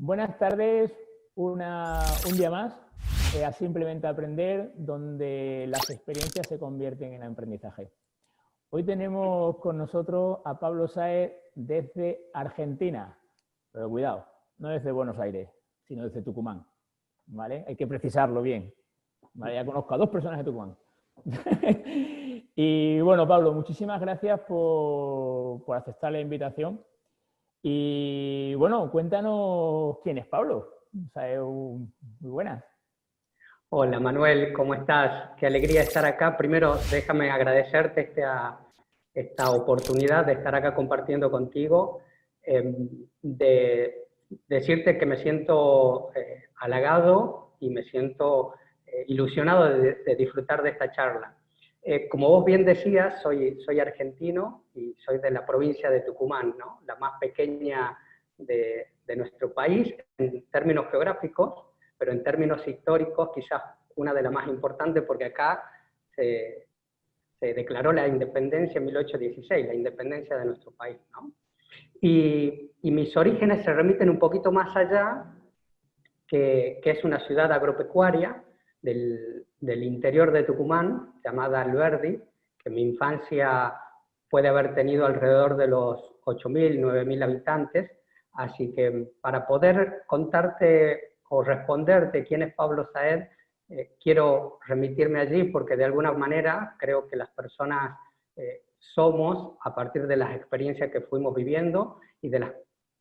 Buenas tardes, un día más a Simplemente Aprender, donde las experiencias se convierten en aprendizaje. Hoy tenemos con nosotros a Pablo Sáez desde Argentina, pero cuidado, no desde Buenos Aires, sino desde Tucumán, ¿vale? Hay que precisarlo bien, ¿vale? Ya conozco a dos personas de Tucumán. Y bueno, Pablo, muchísimas gracias por aceptar la invitación. Y bueno, cuéntanos quién es Pablo. O sea, muy buena. Hola Manuel, ¿cómo estás? Qué alegría estar acá. Primero, déjame agradecerte esta oportunidad de estar acá compartiendo contigo, de decirte que me siento halagado y me siento ilusionado de disfrutar de esta charla. Como vos bien decías, soy argentino y soy de la provincia de Tucumán, ¿no? La más pequeña de nuestro país en términos geográficos, pero en términos históricos quizás una de las más importantes, porque acá se declaró la independencia en 1816, la independencia de nuestro país, ¿no? Y mis orígenes se remiten un poquito más allá, que es una ciudad agropecuaria del interior de Tucumán, llamada Alberdi, que en mi infancia puede haber tenido alrededor de los 8.000, 9.000 habitantes, así que para poder contarte o responderte quién es Pablo Sáez, quiero remitirme allí porque de alguna manera creo que las personas somos a partir de las experiencias que fuimos viviendo y de las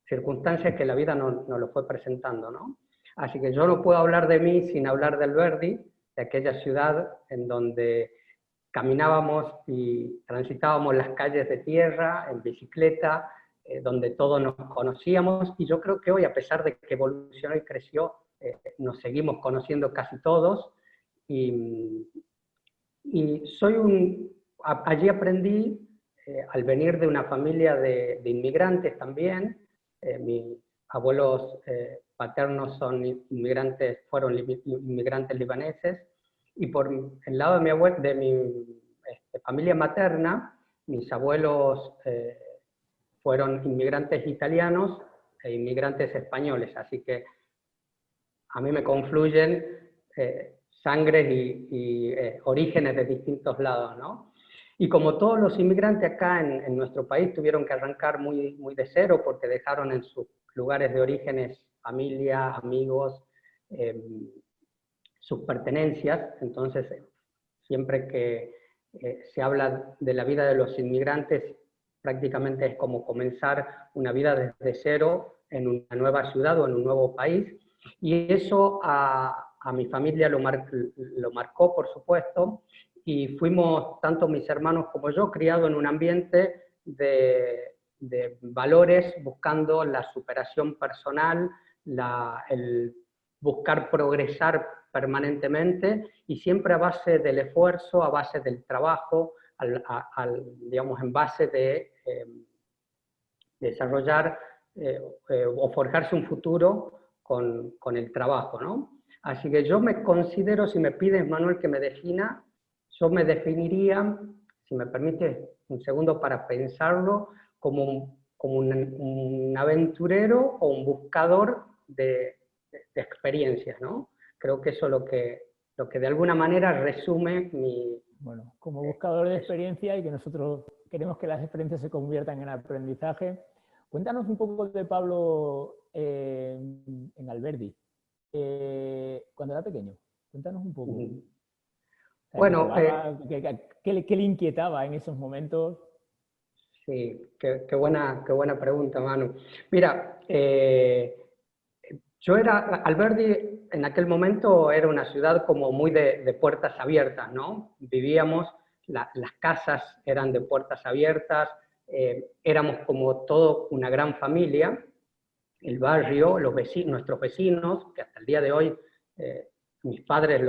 circunstancias que la vida nos lo fue presentando, ¿no? Así que yo no puedo hablar de mí sin hablar de Alberdi, de aquella ciudad en donde caminábamos y transitábamos las calles de tierra, en bicicleta, donde todos nos conocíamos, y yo creo que hoy, a pesar de que evolucionó y creció, nos seguimos conociendo casi todos, y allí aprendí, al venir de una familia de inmigrantes también, mis abuelos paternos fueron inmigrantes libaneses, y por el lado de mi familia materna, mis abuelos fueron inmigrantes italianos e inmigrantes españoles, así que a mí me confluyen sangres y orígenes de distintos lados, ¿no? Y como todos los inmigrantes acá en nuestro país tuvieron que arrancar muy, muy de cero porque dejaron en sus lugares de orígenes familia, amigos, sus pertenencias, entonces siempre que se habla de la vida de los inmigrantes, prácticamente es como comenzar una vida desde cero en una nueva ciudad o en un nuevo país, y eso a mi familia lo marcó, por supuesto, y fuimos, tanto mis hermanos como yo, criados en un ambiente de valores, buscando la superación personal, el buscar progresar permanentemente, y siempre a base del esfuerzo, a base del trabajo, digamos, en base de desarrollar o forjarse un futuro con el trabajo, ¿no? Así que yo me considero, si me pides, Manuel, que me defina, yo me definiría, si me permites un segundo para pensarlo, como un aventurero o un buscador de experiencias, ¿no? Creo que eso es lo que de alguna manera resume mi... Bueno, como buscador de experiencia, y que nosotros queremos que las experiencias se conviertan en aprendizaje, cuéntanos un poco de Pablo en Alberdi. Cuando era pequeño, cuéntanos un poco. Bueno, ¿Qué le inquietaba en esos momentos? Sí, qué buena pregunta, Manu. Mira, Alberdi en aquel momento era una ciudad como muy de puertas abiertas, ¿no? Vivíamos, las casas eran de puertas abiertas, éramos como todo una gran familia, el barrio, nuestros vecinos, que hasta el día de hoy mis padres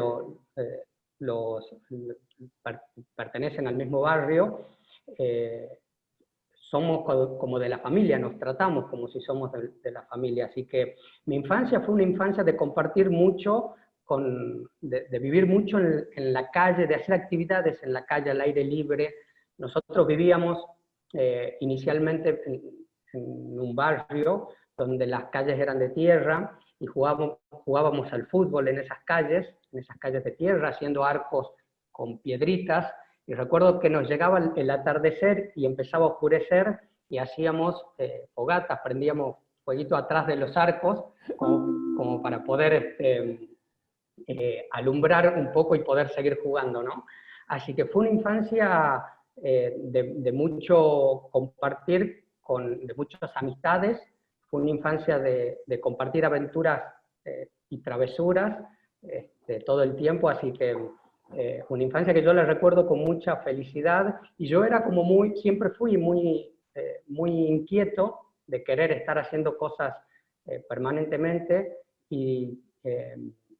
pertenecen al mismo barrio, somos como de la familia, nos tratamos como si somos de la familia. Así que mi infancia fue una infancia de compartir mucho, de vivir mucho en la calle, de hacer actividades en la calle al aire libre. Nosotros vivíamos inicialmente en un barrio donde las calles eran de tierra y jugábamos al fútbol en esas calles de tierra, haciendo arcos con piedritas. Y recuerdo que nos llegaba el atardecer y empezaba a oscurecer y hacíamos fogatas, prendíamos fueguito atrás de los arcos como para poder alumbrar un poco y poder seguir jugando, ¿no? Así que fue una infancia de mucho compartir, de muchas amistades, fue una infancia de compartir aventuras y travesuras todo el tiempo, así que una infancia que yo la recuerdo con mucha felicidad, y yo era como siempre fui muy inquieto de querer estar haciendo cosas permanentemente, y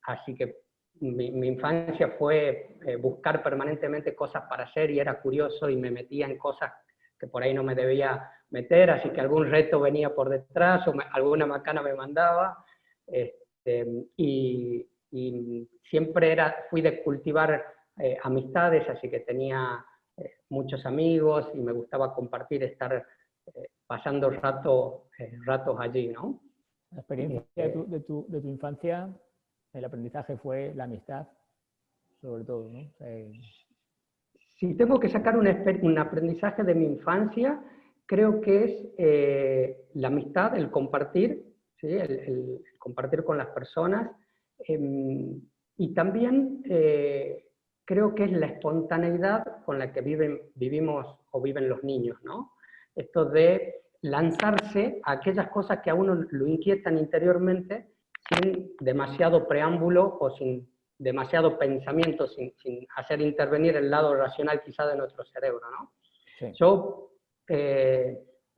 así que mi infancia fue buscar permanentemente cosas para hacer, y era curioso y me metía en cosas que por ahí no me debía meter, así que algún reto venía por detrás o alguna macana me mandaba, y siempre fui de cultivar amistades, así que tenía muchos amigos y me gustaba compartir, estar pasando ratos allí, ¿no? La experiencia de tu infancia, el aprendizaje fue la amistad, sobre todo, ¿no? Si tengo que sacar un aprendizaje de mi infancia, creo que es la amistad, el compartir, ¿sí? El compartir con las personas, y también creo que es la espontaneidad con la que vivimos o viven los niños, ¿no? Esto de lanzarse a aquellas cosas que a uno lo inquietan interiormente sin demasiado preámbulo o sin demasiado pensamiento, sin hacer intervenir el lado racional quizá de nuestro cerebro, ¿no? Sí. Yo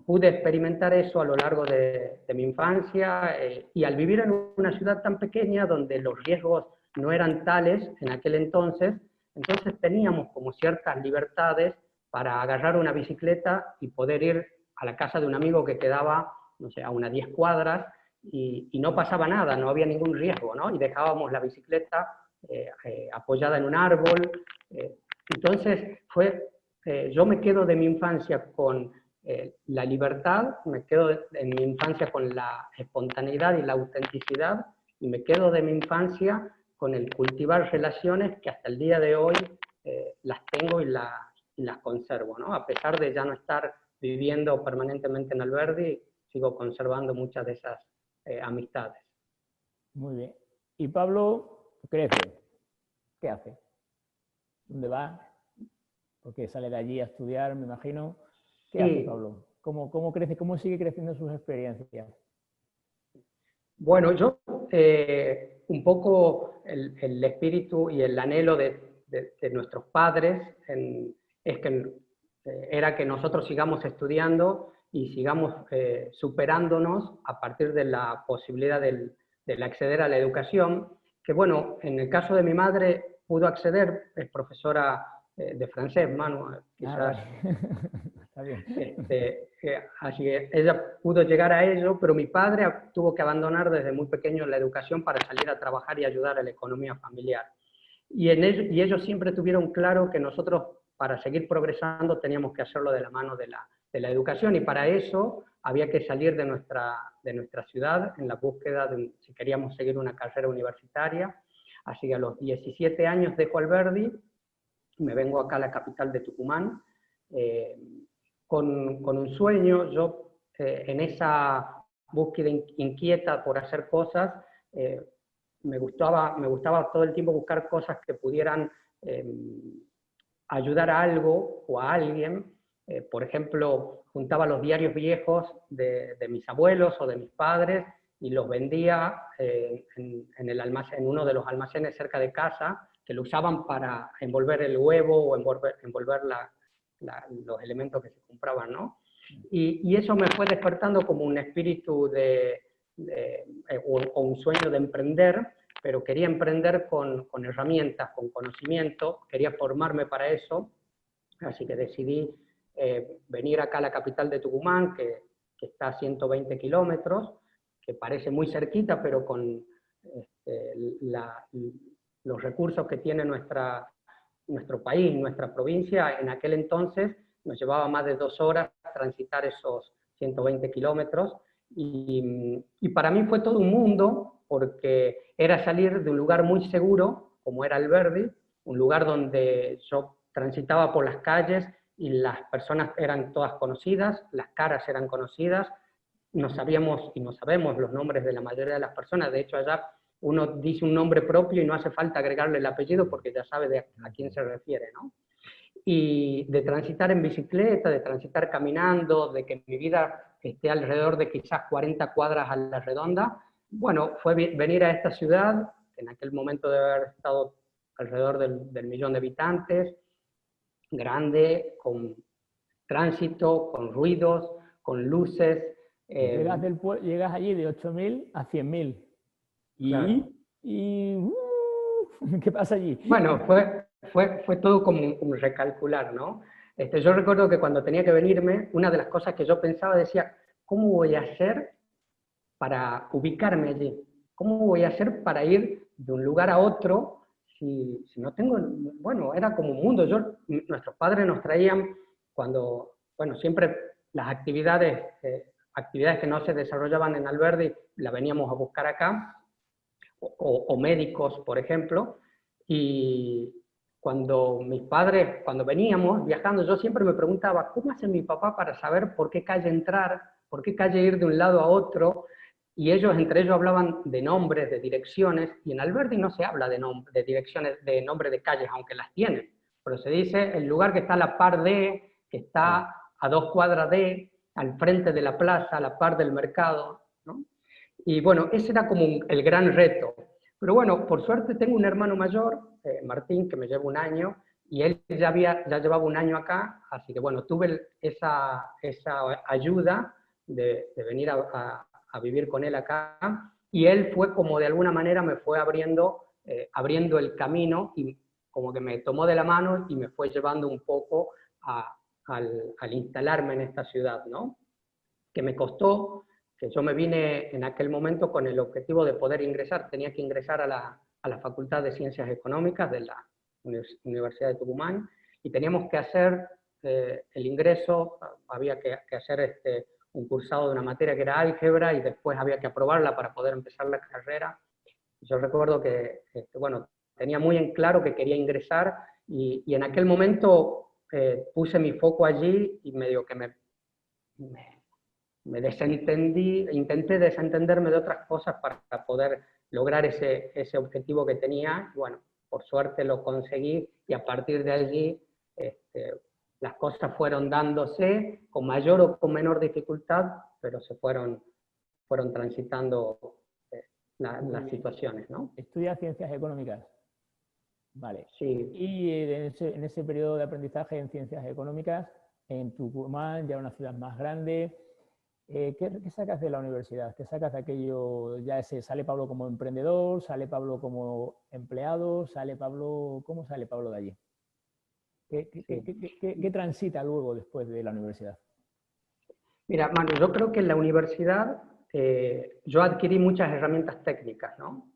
pude experimentar eso a lo largo de mi infancia, y al vivir en una ciudad tan pequeña donde los riesgos no eran tales en aquel entonces teníamos como ciertas libertades para agarrar una bicicleta y poder ir a la casa de un amigo que quedaba, no sé, a unas 10 cuadras, y no pasaba nada, no había ningún riesgo, ¿no? Y dejábamos la bicicleta apoyada en un árbol. Entonces, yo me quedo de mi infancia con la libertad, me quedo en mi infancia con la espontaneidad y la autenticidad, y me quedo de mi infancia con el cultivar relaciones que hasta el día de hoy las tengo y las conservo, ¿no? A pesar de ya no estar viviendo permanentemente en Alberdi, sigo conservando muchas de esas amistades. Muy bien. Y Pablo crece. ¿Qué hace? ¿Dónde va? Porque sale de allí a estudiar, me imagino. ¿Qué hace Pablo? ¿Cómo crece? ¿Cómo sigue creciendo sus experiencias? Bueno, yo un poco el espíritu y el anhelo de nuestros padres era que nosotros sigamos estudiando y sigamos superándonos a partir de la posibilidad del acceder a la educación, que bueno, en el caso de mi madre pudo acceder, es profesora de francés, Manu, quizás. Está bien. Así que ella pudo llegar a ello, pero mi padre tuvo que abandonar desde muy pequeño la educación para salir a trabajar y ayudar a la economía familiar. Y ellos siempre tuvieron claro que nosotros, para seguir progresando, teníamos que hacerlo de la mano de la educación, y para eso había que salir de nuestra ciudad en la búsqueda de si queríamos seguir una carrera universitaria. Así que a los 17 años dejo Alberdi, me vengo acá a la capital de Tucumán, con un sueño. Yo en esa búsqueda inquieta por hacer cosas, me gustaba todo el tiempo buscar cosas que pudieran ayudar a algo o a alguien. Por ejemplo, juntaba los diarios viejos de mis abuelos o de mis padres y los vendía en uno de los almacenes cerca de casa, que lo usaban para envolver el huevo o envolver los elementos que se compraban, ¿no? Y eso me fue despertando como un espíritu o un sueño de emprender, pero quería emprender con herramientas, con conocimiento, quería formarme para eso, así que decidí venir acá a la capital de Tucumán, que está a 120 kilómetros, que parece muy cerquita, pero con los recursos que tiene nuestro país, nuestra provincia, en aquel entonces nos llevaba más de 2 horas transitar esos 120 kilómetros, Y para mí fue todo un mundo, porque era salir de un lugar muy seguro, como era Alberdi, un lugar donde yo transitaba por las calles y las personas eran todas conocidas, las caras eran conocidas, no sabíamos y no sabemos los nombres de la mayoría de las personas. De hecho, allá uno dice un nombre propio y no hace falta agregarle el apellido porque ya sabe a quién se refiere, ¿no? Y de transitar en bicicleta, de transitar caminando, de que mi vida esté alrededor de quizás 40 cuadras a la redonda, bueno, fue venir a esta ciudad, que en aquel momento debe haber estado alrededor del millón de habitantes, grande, con tránsito, con ruidos, con luces. Llegas allí de 8.000 a 100.000. Claro. ¿Qué pasa allí? Bueno, fue todo como un recalcular, ¿no? Yo recuerdo que cuando tenía que venirme, una de las cosas que yo pensaba decía, ¿cómo voy a hacer para ubicarme allí? ¿Cómo voy a hacer para ir de un lugar a otro si no tengo, bueno, era como un mundo. Nuestros padres nos traían bueno, siempre las actividades que no se desarrollaban en Alberdi, las veníamos a buscar acá, o médicos, por ejemplo, y cuando mis padres, cuando veníamos viajando, yo siempre me preguntaba, ¿cómo hace mi papá para saber por qué calle entrar, por qué calle ir de un lado a otro? Y entre ellos hablaban de nombres, de direcciones, y en Alberdi no se habla de direcciones, de nombres de calles, aunque las tienen, pero se dice el lugar que está a la par de, que está a 2 cuadras de, al frente de la plaza, a la par del mercado, ¿no? Y bueno, ese era como el gran reto. Pero bueno, por suerte tengo un hermano mayor, Martín, que me lleva un año, y él ya llevaba un año acá, así que bueno, tuve esa ayuda de venir a vivir con él acá, y él fue como de alguna manera me fue abriendo el camino, y como que me tomó de la mano y me fue llevando un poco al instalarme en esta ciudad, ¿no? Que me costó, que yo me vine en aquel momento con el objetivo de poder ingresar, tenía que ingresar a la Facultad de Ciencias Económicas de la Universidad de Tucumán, y teníamos que hacer el ingreso, había que hacer un cursado de una materia que era álgebra, y después había que aprobarla para poder empezar la carrera. Yo recuerdo que, bueno, tenía muy en claro que quería ingresar, y en aquel momento puse mi foco allí, y medio que me desentendí, intenté desentenderme de otras cosas para poder lograr ese objetivo que tenía. Y bueno, por suerte lo conseguí, y a partir de allí las cosas fueron dándose con mayor o con menor dificultad, pero se fueron transitando las situaciones, ¿no? ¿Estudias ciencias económicas? Vale. Sí. Y en ese periodo de aprendizaje en ciencias económicas, en Tucumán, ya una ciudad más grande, ¿qué sacas de la universidad? ¿Qué sacas de aquello? Ya sale Pablo como emprendedor, sale Pablo como empleado, ¿cómo sale Pablo de allí? ¿Qué transita luego después de la universidad? Mira, Manu, yo creo que en la universidad yo adquirí muchas herramientas técnicas, ¿no?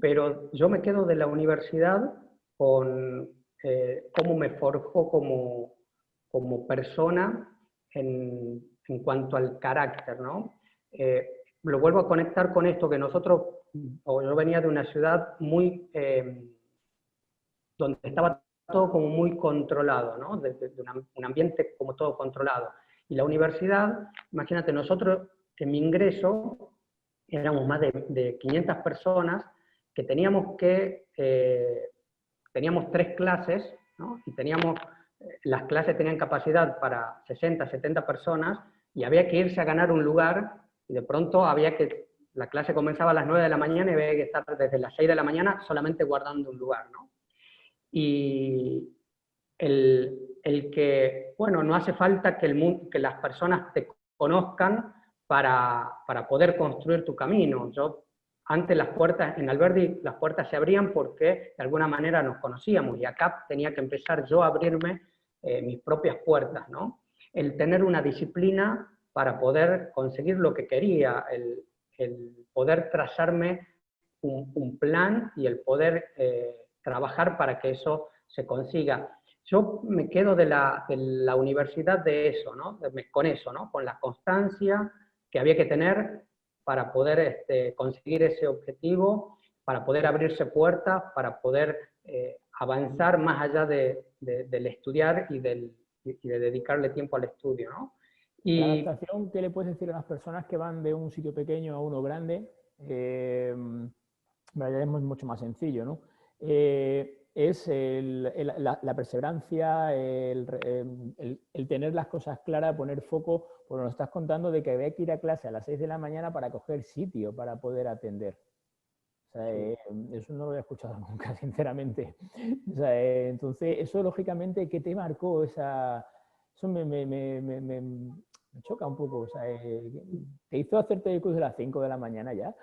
Pero yo me quedo de la universidad con cómo me forjó como persona en cuanto al carácter, ¿no? Lo vuelvo a conectar con esto, que yo venía de una ciudad donde estaba todo como muy controlado, ¿no? De un ambiente como todo controlado. Y la universidad, imagínate, nosotros en mi ingreso éramos más de 500 personas que teníamos 3 clases, ¿no? Y las clases tenían capacidad para 60, 70 personas, y había que irse a ganar un lugar, y de pronto la clase comenzaba a las 9 de la mañana y había que estar desde las 6 de la mañana solamente guardando un lugar, ¿no? Y el que, bueno, no hace falta que las personas te conozcan para poder construir tu camino. Antes en Alberdi las puertas se abrían porque de alguna manera nos conocíamos, y acá tenía que empezar yo a abrirme mis propias puertas, ¿no? El tener una disciplina para poder conseguir lo que quería, el poder trazarme un plan, y el poder trabajar para que eso se consiga. Yo me quedo de la universidad de eso, ¿no? Con eso, ¿no? Con la constancia, que había que tener para poder conseguir ese objetivo, para poder abrirse puertas, para poder avanzar más allá del estudiar y de dedicarle tiempo al estudio, ¿no? La Y adaptación, ¿qué le puedes decir a las personas que van de un sitio pequeño a uno grande? Es mucho más sencillo, ¿no? Es la perseverancia, el tener las cosas claras, poner foco, porque nos estás contando de que había que ir a clase a las 6 de la mañana para coger sitio, para poder atender. O sea, eso no lo he escuchado nunca, sinceramente. O sea, entonces, eso lógicamente, ¿qué te marcó esa...? Eso me choca un poco. O sea, ¿te hizo hacerte el curso de las 5 de la mañana ya?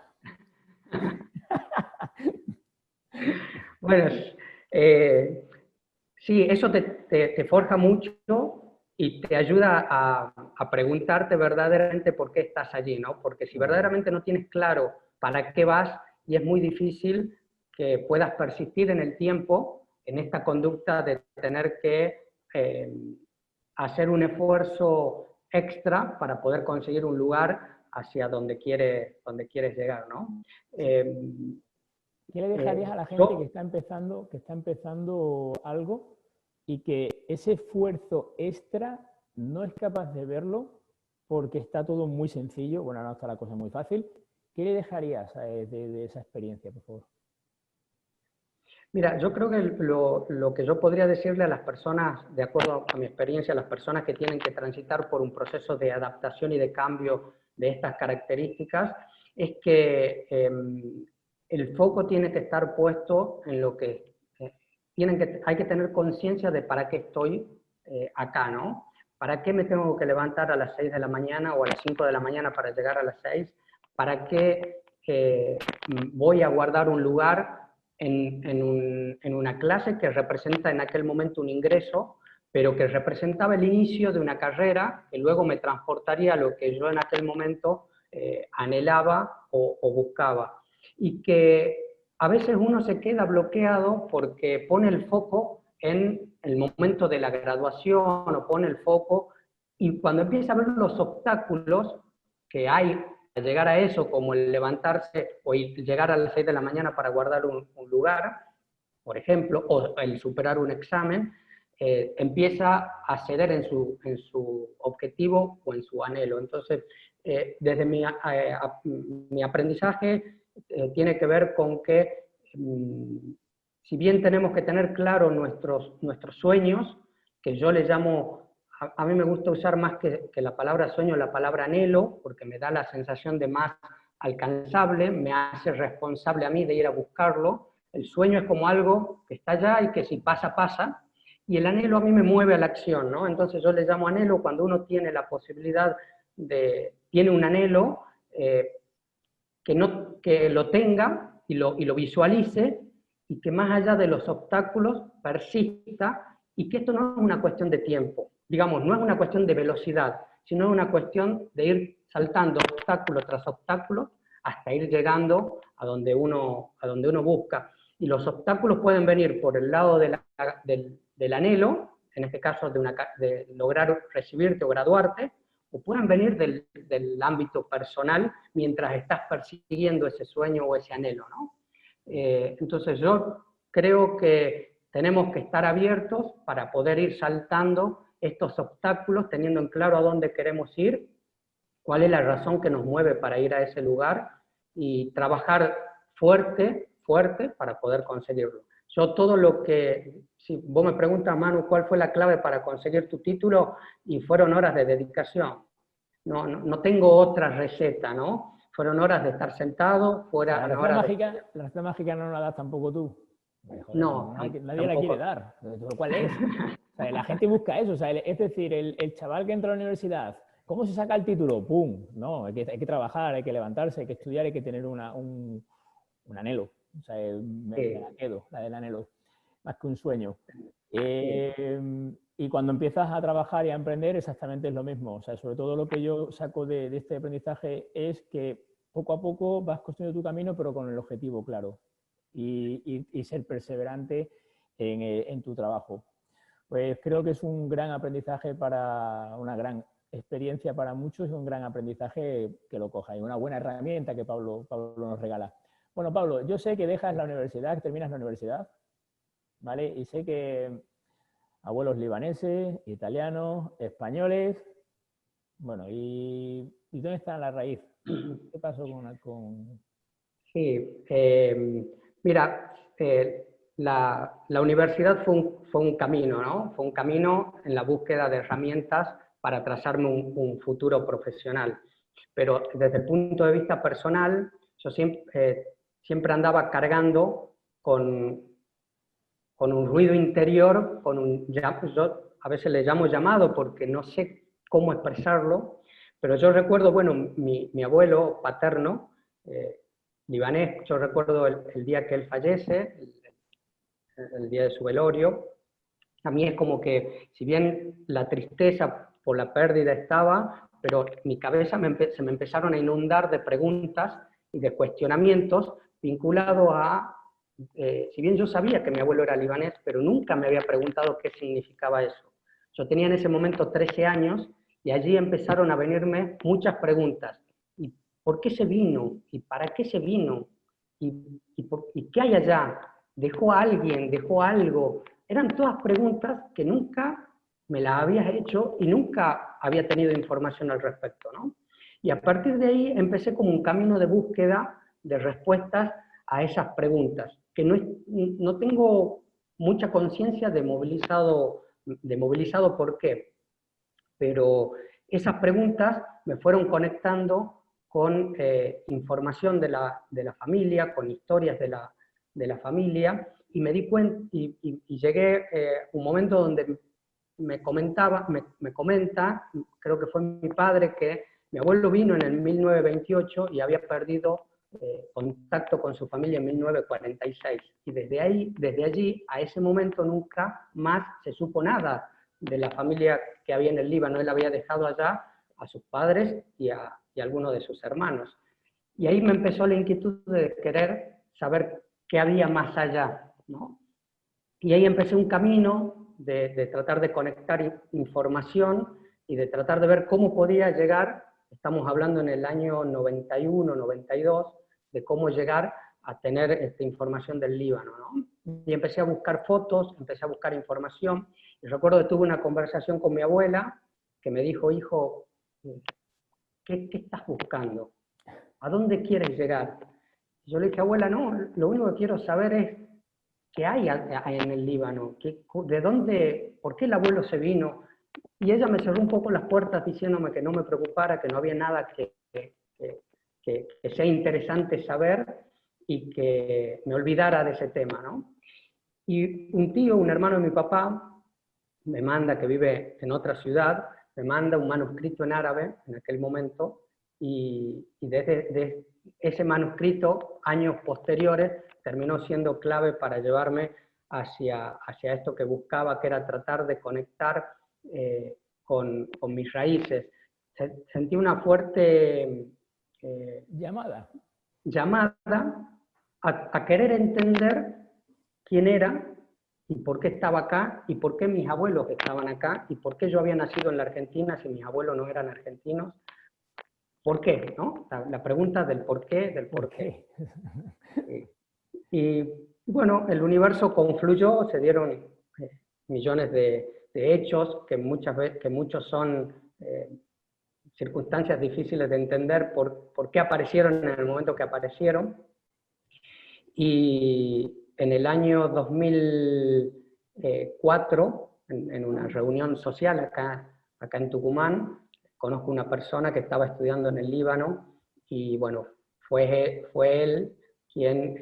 bueno, sí, eso te forja mucho y te ayuda a preguntarte verdaderamente por qué estás allí, ¿no? Porque si verdaderamente no tienes claro para qué vas, y es muy difícil que puedas persistir en el tiempo en esta conducta de tener que hacer un esfuerzo extra para poder conseguir un lugar hacia donde quieres llegar, ¿no? ¿Qué le dejarías a la gente Yo, que está empezando algo y que ese esfuerzo extra no es capaz de verlo porque está todo muy sencillo? Bueno, ahora está la cosa muy fácil. ¿Qué le dejarías de esa experiencia, por favor? Mira, yo creo que lo que yo podría decirle a las personas, de acuerdo a mi experiencia, a las personas que tienen que transitar por un proceso de adaptación y de cambio de estas características, es que el foco tiene que estar puesto en lo que, hay que tener conciencia de para qué estoy acá, ¿no? ¿Para qué me tengo que levantar a las 6 de la mañana o a las 5 de la mañana para llegar a las 6? ¿Para qué voy a guardar un lugar en una clase que representa en aquel momento un ingreso, pero que representaba el inicio de una carrera que luego me transportaría a lo que yo en aquel momento anhelaba o buscaba? Y que a veces uno se queda bloqueado porque pone el foco en el momento de la graduación o pone el foco, y cuando empieza a ver los obstáculos que hay a llegar a eso, como el levantarse o llegar a las 6 de la mañana para guardar un lugar, por ejemplo, o el superar un examen, empieza a ceder en su objetivo o en su anhelo. Entonces, desde mi aprendizaje tiene que ver con que, si bien tenemos que tener claro nuestros sueños, que yo le llamo, a mí me gusta usar más que la palabra sueño, la palabra anhelo, porque me da la sensación de más alcanzable, me hace responsable a mí de ir a buscarlo. El sueño es como algo que está allá y que si pasa, pasa, y el anhelo a mí me mueve a la acción, ¿no? Entonces yo le llamo anhelo cuando uno tiene la posibilidad tiene un anhelo, que lo tenga y lo visualice, y que más allá de los obstáculos persista, y que esto no es una cuestión de tiempo, digamos, no es una cuestión de velocidad, sino es una cuestión de ir saltando obstáculo tras obstáculo hasta ir llegando a donde uno busca. Y los obstáculos pueden venir por el lado del anhelo, en este caso de lograr recibirte o graduarte, o pueden venir del ámbito personal mientras estás persiguiendo ese sueño o ese anhelo, ¿no? Entonces yo creo que tenemos que estar abiertos para poder ir saltando estos obstáculos, teniendo en claro a dónde queremos ir, cuál es la razón que nos mueve para ir a ese lugar, y trabajar fuerte, fuerte para poder conseguirlo. Yo todo lo que, si vos me preguntas, Manu, ¿cuál fue la clave para conseguir tu título? Y fueron horas de dedicación. No tengo otra receta, ¿no? Fueron horas de estar sentado, La fueron receta horas de... mágica, la receta mágica no la das tampoco tú. Joder, No, nadie la quiere tampoco. dar. ¿Cuál es? O sea, la gente busca eso. O sea, es decir, el chaval que entra a la universidad, ¿cómo se saca el título? ¡Pum! No, hay que trabajar, hay que levantarse, hay que estudiar, hay que tener un anhelo. O sea, me la quedo, la del anhelo, más que un sueño. Y cuando empiezas a trabajar y a emprender, exactamente es lo mismo. O sea, sobre todo lo que yo saco de este aprendizaje es que poco a poco vas construyendo tu camino, pero con el objetivo claro. Y ser perseverante en tu trabajo. Pues creo que es un gran aprendizaje para una gran experiencia para muchos y un gran aprendizaje que lo coja. Y una buena herramienta que Pablo nos regala. Bueno, Pablo, yo sé que dejas la universidad, que terminas la universidad, ¿vale? Y sé que abuelos libaneses, italianos, españoles. Bueno, ¿y dónde está la raíz? ¿Qué pasó con...? Sí, mira, la universidad fue un camino, ¿no? Fue un camino en la búsqueda de herramientas para trazarme un futuro profesional. Pero desde el punto de vista personal, yo siempre andaba cargando con un ruido interior, yo a veces le llamo llamado porque no sé cómo expresarlo, pero yo recuerdo, bueno, mi abuelo paterno, libanés, yo recuerdo el día que él fallece, el día de su velorio. A mí es como que, si bien la tristeza por la pérdida estaba, pero mi cabeza se me empezaron a inundar de preguntas y de cuestionamientos vinculados a, si bien yo sabía que mi abuelo era libanés, pero nunca me había preguntado qué significaba eso. Yo tenía en ese momento 13 años y allí empezaron a venirme muchas preguntas. ¿Y por qué se vino? ¿Y para qué se vino? ¿Y qué hay allá? ¿Dejó a alguien? ¿Dejó algo? Eran todas preguntas que nunca me las había hecho y nunca había tenido información al respecto, ¿no? Y a partir de ahí empecé como un camino de búsqueda de respuestas a esas preguntas, que no tengo mucha conciencia de movilizado por qué, pero esas preguntas me fueron conectando con información de la familia, con historias de la familia, y me di cuenta, y llegué un momento donde me comenta, creo que fue mi padre, que mi abuelo vino en el 1928 y había perdido contacto con su familia en 1946. Y desde allí, a ese momento, nunca más se supo nada de la familia que había en el Líbano. Él había dejado allá a sus padres y a algunos de sus hermanos. Y ahí me empezó la inquietud de querer saber qué había más allá, ¿no? Y ahí empecé un camino de tratar de conectar información y de tratar de ver cómo podía llegar, estamos hablando en el año 91, 92, de cómo llegar a tener esta información del Líbano, ¿no? Y empecé a buscar fotos, empecé a buscar información, y recuerdo que tuve una conversación con mi abuela, que me dijo: hijo, ¿qué estás buscando? ¿A dónde quieres llegar? Y yo le dije: abuela, no, lo único que quiero saber es qué hay en el Líbano, de dónde, por qué el abuelo se vino. Y ella me cerró un poco las puertas diciéndome que no me preocupara, que no había nada que sea interesante saber y que me olvidara de ese tema, ¿no? Y un tío, un hermano de mi papá, me manda, que vive en otra ciudad, me manda un manuscrito en árabe en aquel momento, y desde ese manuscrito, años posteriores, terminó siendo clave para llevarme hacia esto que buscaba, que era tratar de conectar con mis raíces. Sentí una fuerte Llamada. a querer entender quién era y por qué estaba acá y por qué mis abuelos estaban acá y por qué yo había nacido en la Argentina si mis abuelos no eran argentinos. ¿Por qué? ¿No? La pregunta del por qué, del por qué. Y bueno, el universo confluyó, se dieron millones de hechos que muchos son circunstancias difíciles de entender por qué aparecieron en el momento que aparecieron. Y en el año 2004, en una reunión social acá en Tucumán, conozco una persona que estaba estudiando en el Líbano y bueno, fue él quien,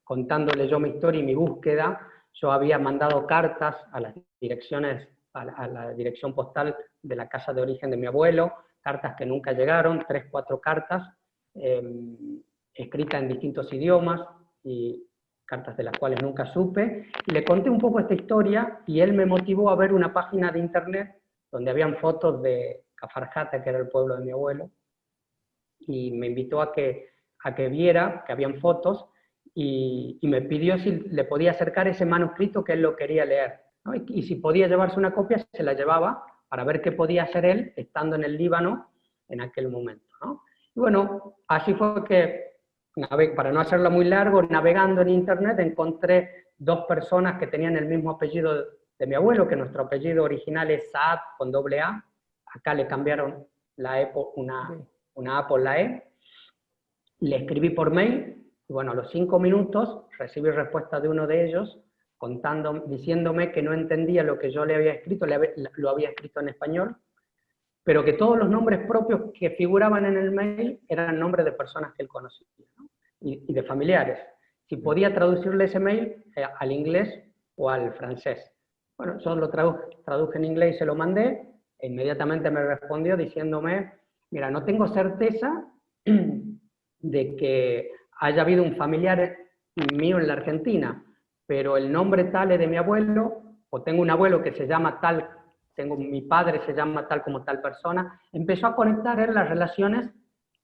contándole yo mi historia y mi búsqueda, yo había mandado cartas a las direcciones, a la dirección postal de la casa de origen de mi abuelo, cartas que nunca llegaron, 3, 4 cartas, escritas en distintos idiomas, y cartas de las cuales nunca supe, y le conté un poco esta historia, y él me motivó a ver una página de internet donde habían fotos de Cafarjata, que era el pueblo de mi abuelo, y me invitó a que viera que habían fotos, y me pidió si le podía acercar ese manuscrito que él lo quería leer, ¿no? Y si podía llevarse una copia, se la llevaba, para ver qué podía hacer él estando en el Líbano en aquel momento, ¿no? Y bueno, así fue que, para no hacerlo muy largo, navegando en internet encontré dos personas que tenían el mismo apellido de mi abuelo, que nuestro apellido original es Saad con doble A, acá le cambiaron la E por una A por la E. Le escribí por mail, y bueno, a los 5 minutos recibí respuesta de uno de ellos, diciéndome que no entendía lo que yo le había escrito, lo había escrito en español, pero que todos los nombres propios que figuraban en el mail eran nombres de personas que él conocía, ¿no? y de familiares. Si podía traducirle ese mail al inglés o al francés. Bueno, yo lo traduje en inglés y se lo mandé, e inmediatamente me respondió diciéndome, mira, no tengo certeza de que haya habido un familiar mío en la Argentina, pero el nombre tal es de mi abuelo, o tengo un abuelo que se llama tal, mi padre se llama tal como tal persona. Empezó a conectar en las relaciones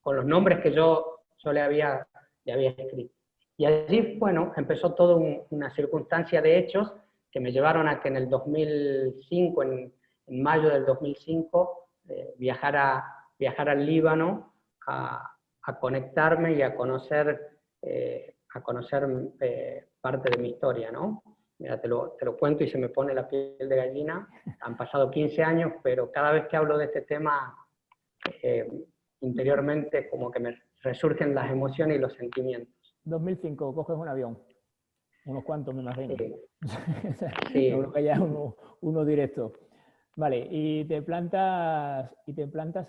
con los nombres que yo le había escrito. Y allí, bueno, empezó toda una circunstancia de hechos que me llevaron a que en el 2005, en mayo del 2005, viajara al Líbano a conectarme y a conocer parte de mi historia, ¿no? Mira, te lo cuento y se me pone la piel de gallina. Han pasado 15 años, pero cada vez que hablo de este tema, interiormente como que me resurgen las emociones y los sentimientos. 2005, coges un avión. Unos cuantos, me imagino. Sí. Sí. No creo que haya uno directo. Vale, y te plantas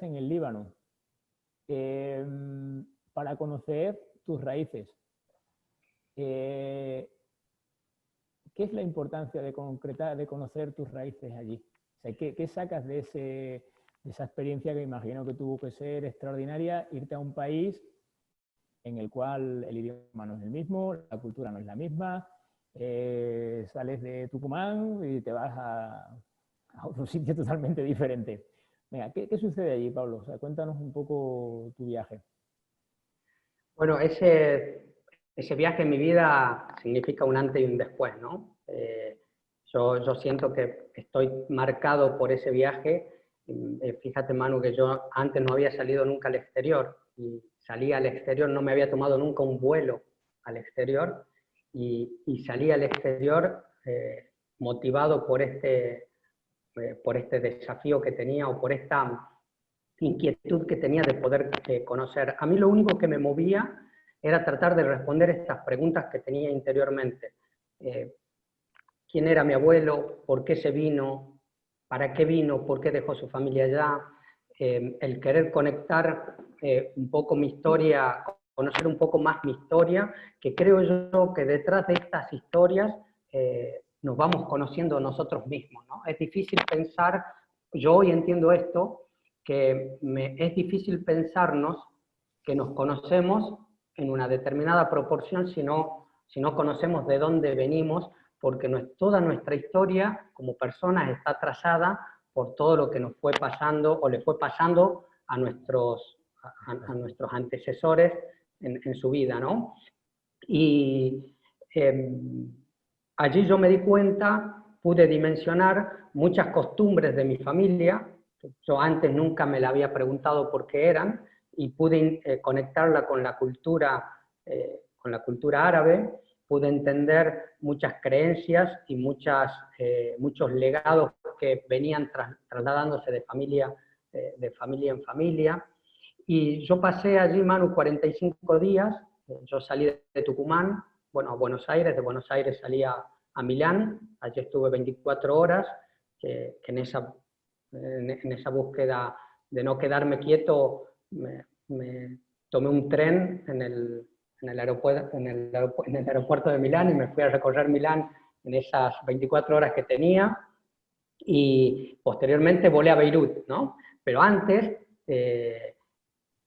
en el Líbano para conocer tus raíces. ¿Qué es la importancia de conocer tus raíces allí? O sea, ¿qué sacas de esa experiencia que imagino que tuvo que ser extraordinaria, irte a un país en el cual el idioma no es el mismo, la cultura no es la misma, sales de Tucumán y te vas a otro sitio totalmente diferente? Venga, ¿qué sucede allí, Pablo? O sea, cuéntanos un poco tu viaje. Bueno, ese viaje en mi vida significa un antes y un después, ¿no? Yo siento que estoy marcado por ese viaje. Fíjate, Manu, que yo antes no había salido nunca al exterior, y salí al exterior, no me había tomado nunca un vuelo al exterior, y salí al exterior motivado por este desafío que tenía, o por esta inquietud que tenía de poder conocer. A mí lo único que me movía era tratar de responder estas preguntas que tenía interiormente. ¿Quién era mi abuelo? ¿Por qué se vino? ¿Para qué vino? ¿Por qué dejó su familia allá? El querer conectar un poco mi historia, conocer un poco más mi historia, que creo yo que detrás de estas historias nos vamos conociendo nosotros mismos, ¿no? Es difícil pensar, yo hoy entiendo esto, que es difícil pensarnos que nos conocemos en una determinada proporción si no conocemos de dónde venimos, porque toda nuestra historia como personas está trazada por todo lo que nos fue pasando o le fue pasando a nuestros antecesores en su vida, ¿no? Y allí yo me di cuenta, pude dimensionar muchas costumbres de mi familia. Yo antes nunca me la había preguntado por qué eran, y pude conectarla con la cultura árabe. Pude entender muchas creencias y muchos legados que venían trasladándose de familia en familia. Y yo pasé allí, Manu, 45 días. Yo salí de Tucumán, bueno, a Buenos Aires, de Buenos Aires salí a Milán, allí estuve 24 horas, que en esa búsqueda de no quedarme quieto, me tomé un tren en el aeropuerto de Milán, y me fui a recorrer Milán en esas 24 horas que tenía, y posteriormente volé a Beirut, ¿no? Pero antes,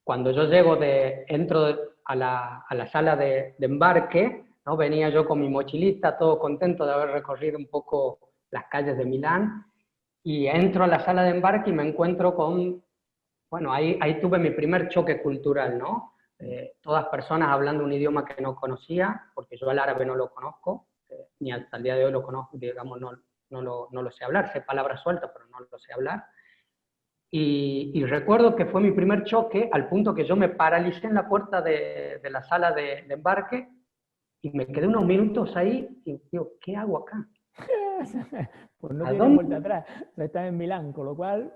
cuando yo entro a la sala de embarque, ¿no? Venía yo con mi mochilita, todo contento de haber recorrido un poco las calles de Milán, y entro a la sala de embarque y me encuentro con, bueno, ahí tuve mi primer choque cultural, ¿no? Todas personas hablando un idioma que no conocía, porque yo el árabe no lo conozco, ni hasta el día de hoy lo conozco, digamos, no lo sé hablar, sé palabras sueltas, pero no lo sé hablar. y recuerdo que fue mi primer choque al punto que yo me paralicé en la puerta de la sala de embarque y me quedé unos minutos ahí y digo, ¿qué hago acá? Pues no ¿A tiene vuelta dónde? atrás. Está en Milán, con lo cual...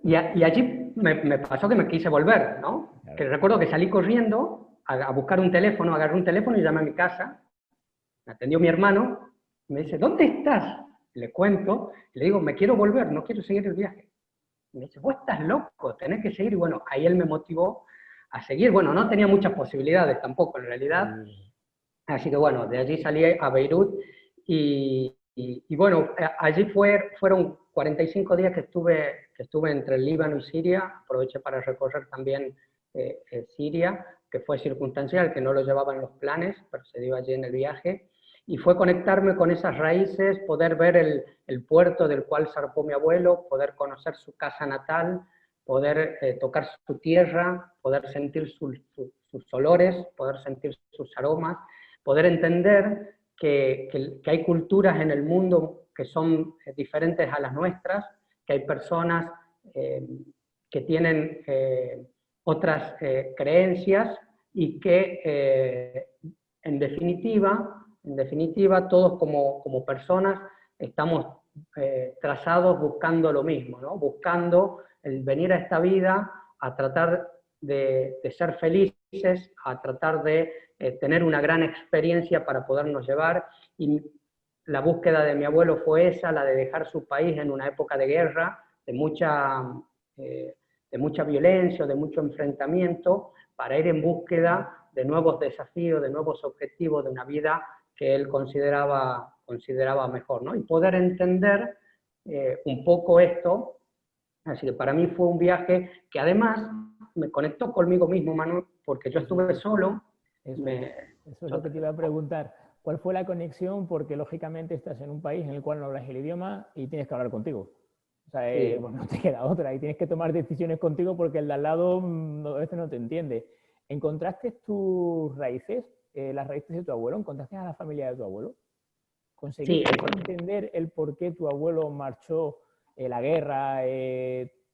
Y allí me pasó que me quise volver, ¿no? Que Claro. recuerdo que salí corriendo a buscar un teléfono, agarré un teléfono y llamé a mi casa. Me atendió mi hermano, me dice, ¿dónde estás? Le cuento, y le digo, me quiero volver, no quiero seguir el viaje. Y me dice, vos estás loco, tenés que seguir. Y bueno, ahí él me motivó a seguir. Bueno, no tenía muchas posibilidades tampoco, en realidad. Sí. Así que bueno, de allí salí a Beirut y bueno, allí fueron 45 días que estuve entre el Líbano y Siria. Aproveché para recorrer también Siria, que fue circunstancial, que no lo llevaba en los planes, pero se dio allí en el viaje. Y fue conectarme con esas raíces, poder ver el puerto del cual zarpó mi abuelo, poder conocer su casa natal, poder tocar su tierra, poder sentir sus olores, poder sentir sus aromas, poder entender que hay culturas en el mundo que son diferentes a las nuestras, que hay personas que tienen otras creencias y que en definitiva todos como personas estamos trazados buscando lo mismo, ¿no? Buscando el venir a esta vida a tratar de ser felices, a tratar de tener una gran experiencia para podernos llevar. Y la búsqueda de mi abuelo fue esa, la de dejar su país en una época de guerra, de mucha violencia, de mucho enfrentamiento, para ir en búsqueda de nuevos desafíos, de nuevos objetivos, de una vida que él consideraba mejor, ¿no? Y poder entender un poco esto. Así que para mí fue un viaje que además me conectó conmigo mismo, Manu, porque yo estuve solo. Eso es lo que te iba a preguntar. ¿Cuál fue la conexión? Porque lógicamente estás en un país en el cual no hablas el idioma y tienes que hablar contigo. O sea, Sí. pues no te queda otra y tienes que tomar decisiones contigo porque el de al lado a veces no te entiende. ¿Encontraste tus raíces, las raíces de tu abuelo? ¿Encontraste a la familia de tu abuelo? Sí, ¿Conseguiste entender el por qué tu abuelo marchó, la guerra,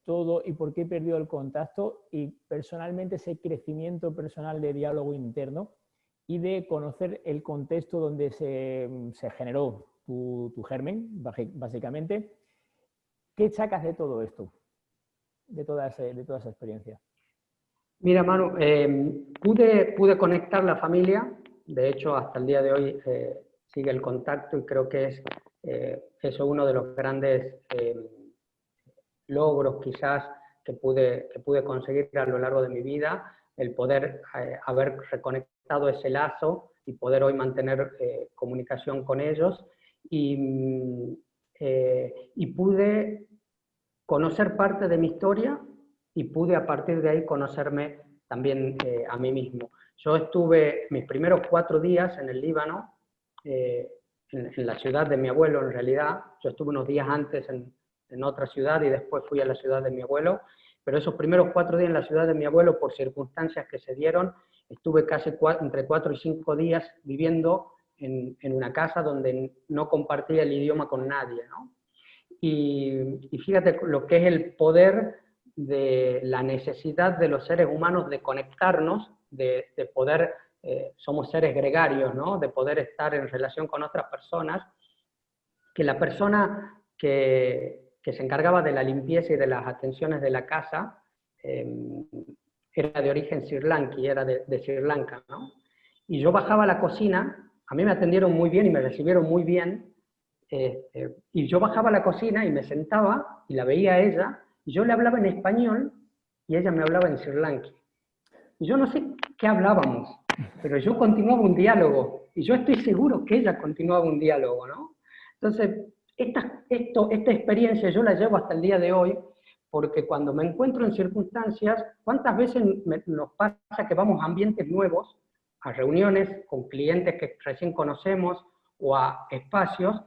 todo, y por qué perdió el contacto? Y personalmente ese crecimiento personal de diálogo interno y de conocer el contexto donde se generó tu germen, básicamente. ¿Qué sacas de todo esto, de toda esa experiencia? mira, Manu, pude conectar la familia. De hecho, hasta el día de hoy sigue el contacto y creo que es eso uno de los grandes logros quizás que pude conseguir a lo largo de mi vida, el poder haber reconectado ese lazo y poder hoy mantener comunicación con ellos. Y pude conocer parte de mi historia y pude a partir de ahí conocerme también a mí mismo. Yo estuve mis primeros 4 días en el Líbano, en la ciudad de mi abuelo en realidad. Yo estuve unos días antes en otra ciudad y después fui a la ciudad de mi abuelo, pero esos primeros 4 días en la ciudad de mi abuelo, por circunstancias que se dieron, estuve casi entre 4 y 5 días viviendo en una casa donde no compartía el idioma con nadie, ¿no? Y fíjate lo que es el poder de la necesidad de los seres humanos de conectarnos, de poder, somos seres gregarios, ¿no? De poder estar en relación con otras personas, que la persona que se encargaba de la limpieza y de las atenciones de la casa era de origen sirlanqui, era de Sri Lanka, ¿no? Y yo bajaba a la cocina, a mí me atendieron muy bien y me recibieron muy bien, y yo bajaba a la cocina y me sentaba y la veía a ella, y yo le hablaba en español y ella me hablaba en sirlanqui. Y yo no sé qué hablábamos, pero yo continuaba un diálogo, y yo estoy seguro que ella continuaba un diálogo, ¿no? Entonces, esta experiencia yo la llevo hasta el día de hoy, porque cuando me encuentro en circunstancias, ¿cuántas veces nos pasa que vamos a ambientes nuevos, a reuniones con clientes que recién conocemos, o a espacios,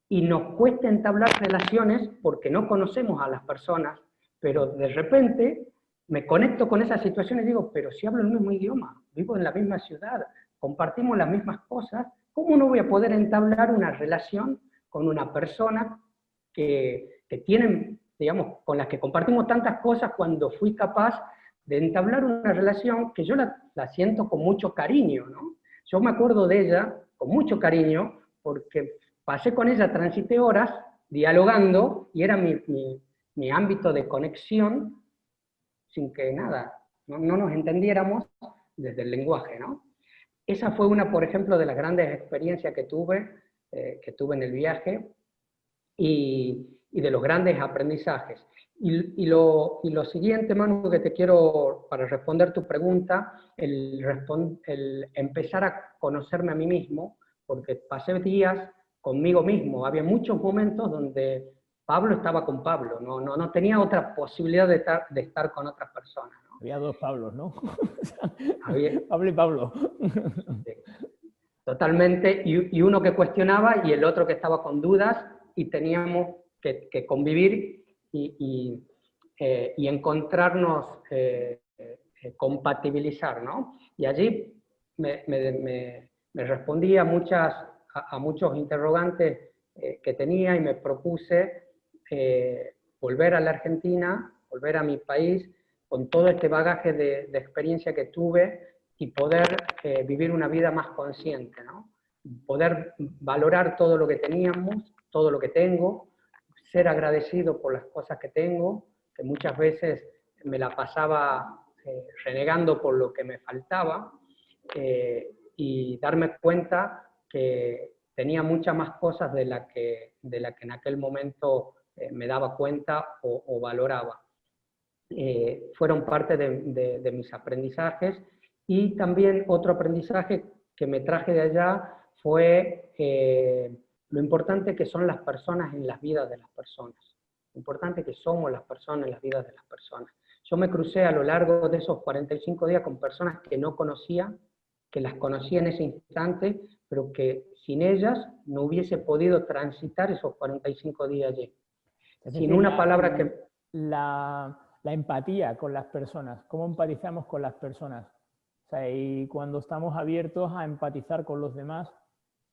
y nos cuesta entablar relaciones porque no conocemos a las personas, pero de repente me conecto con esa situación y digo, pero si hablo el mismo idioma, vivo en la misma ciudad, compartimos las mismas cosas, ¿cómo no voy a poder entablar una relación con una persona que tienen, digamos, con las que compartimos tantas cosas, cuando fui capaz de entablar una relación que yo la siento con mucho cariño, ¿no? Yo me acuerdo de ella con mucho cariño, porque pasé con ella, transité horas dialogando, y era mi ámbito de conexión, sin que nada, no nos entendiéramos desde el lenguaje, ¿no? Esa fue una, por ejemplo, de las grandes experiencias que tuve en el viaje, y de los grandes aprendizajes. Y lo siguiente, Manu, que te quiero, para responder tu pregunta, el empezar a conocerme a mí mismo, porque pasé días conmigo mismo. Había muchos momentos donde Pablo estaba con Pablo, no tenía otra posibilidad de estar con otras personas, ¿no? Había dos Pablos, ¿no? Había, Pablo y Pablo. sí, totalmente, y uno que cuestionaba y el otro que estaba con dudas, y teníamos que convivir y encontrarnos, compatibilizar, ¿no? Y allí me respondí a muchos interrogantes que tenía, y me propuse volver a la Argentina, volver a mi país, con todo este bagaje de experiencia que tuve, y poder vivir una vida más consciente, ¿no? Poder valorar todo lo que teníamos, todo lo que tengo, ser agradecido por las cosas que tengo, que muchas veces me la pasaba renegando por lo que me faltaba, y darme cuenta que tenía muchas más cosas de la que en aquel momento me daba cuenta o valoraba. Fueron parte de mis aprendizajes. Y también otro aprendizaje que me traje de allá fue lo importante que son las personas en las vidas de las personas, lo importante que somos las personas en las vidas de las personas. Yo me crucé a lo largo de esos 45 días con personas que no conocía, que las conocí en ese instante, pero que sin ellas no hubiese podido transitar esos 45 días allí. Es Sin decir, una palabra que... la empatía con las personas, cómo empatizamos con las personas. O sea, y cuando estamos abiertos a empatizar con los demás,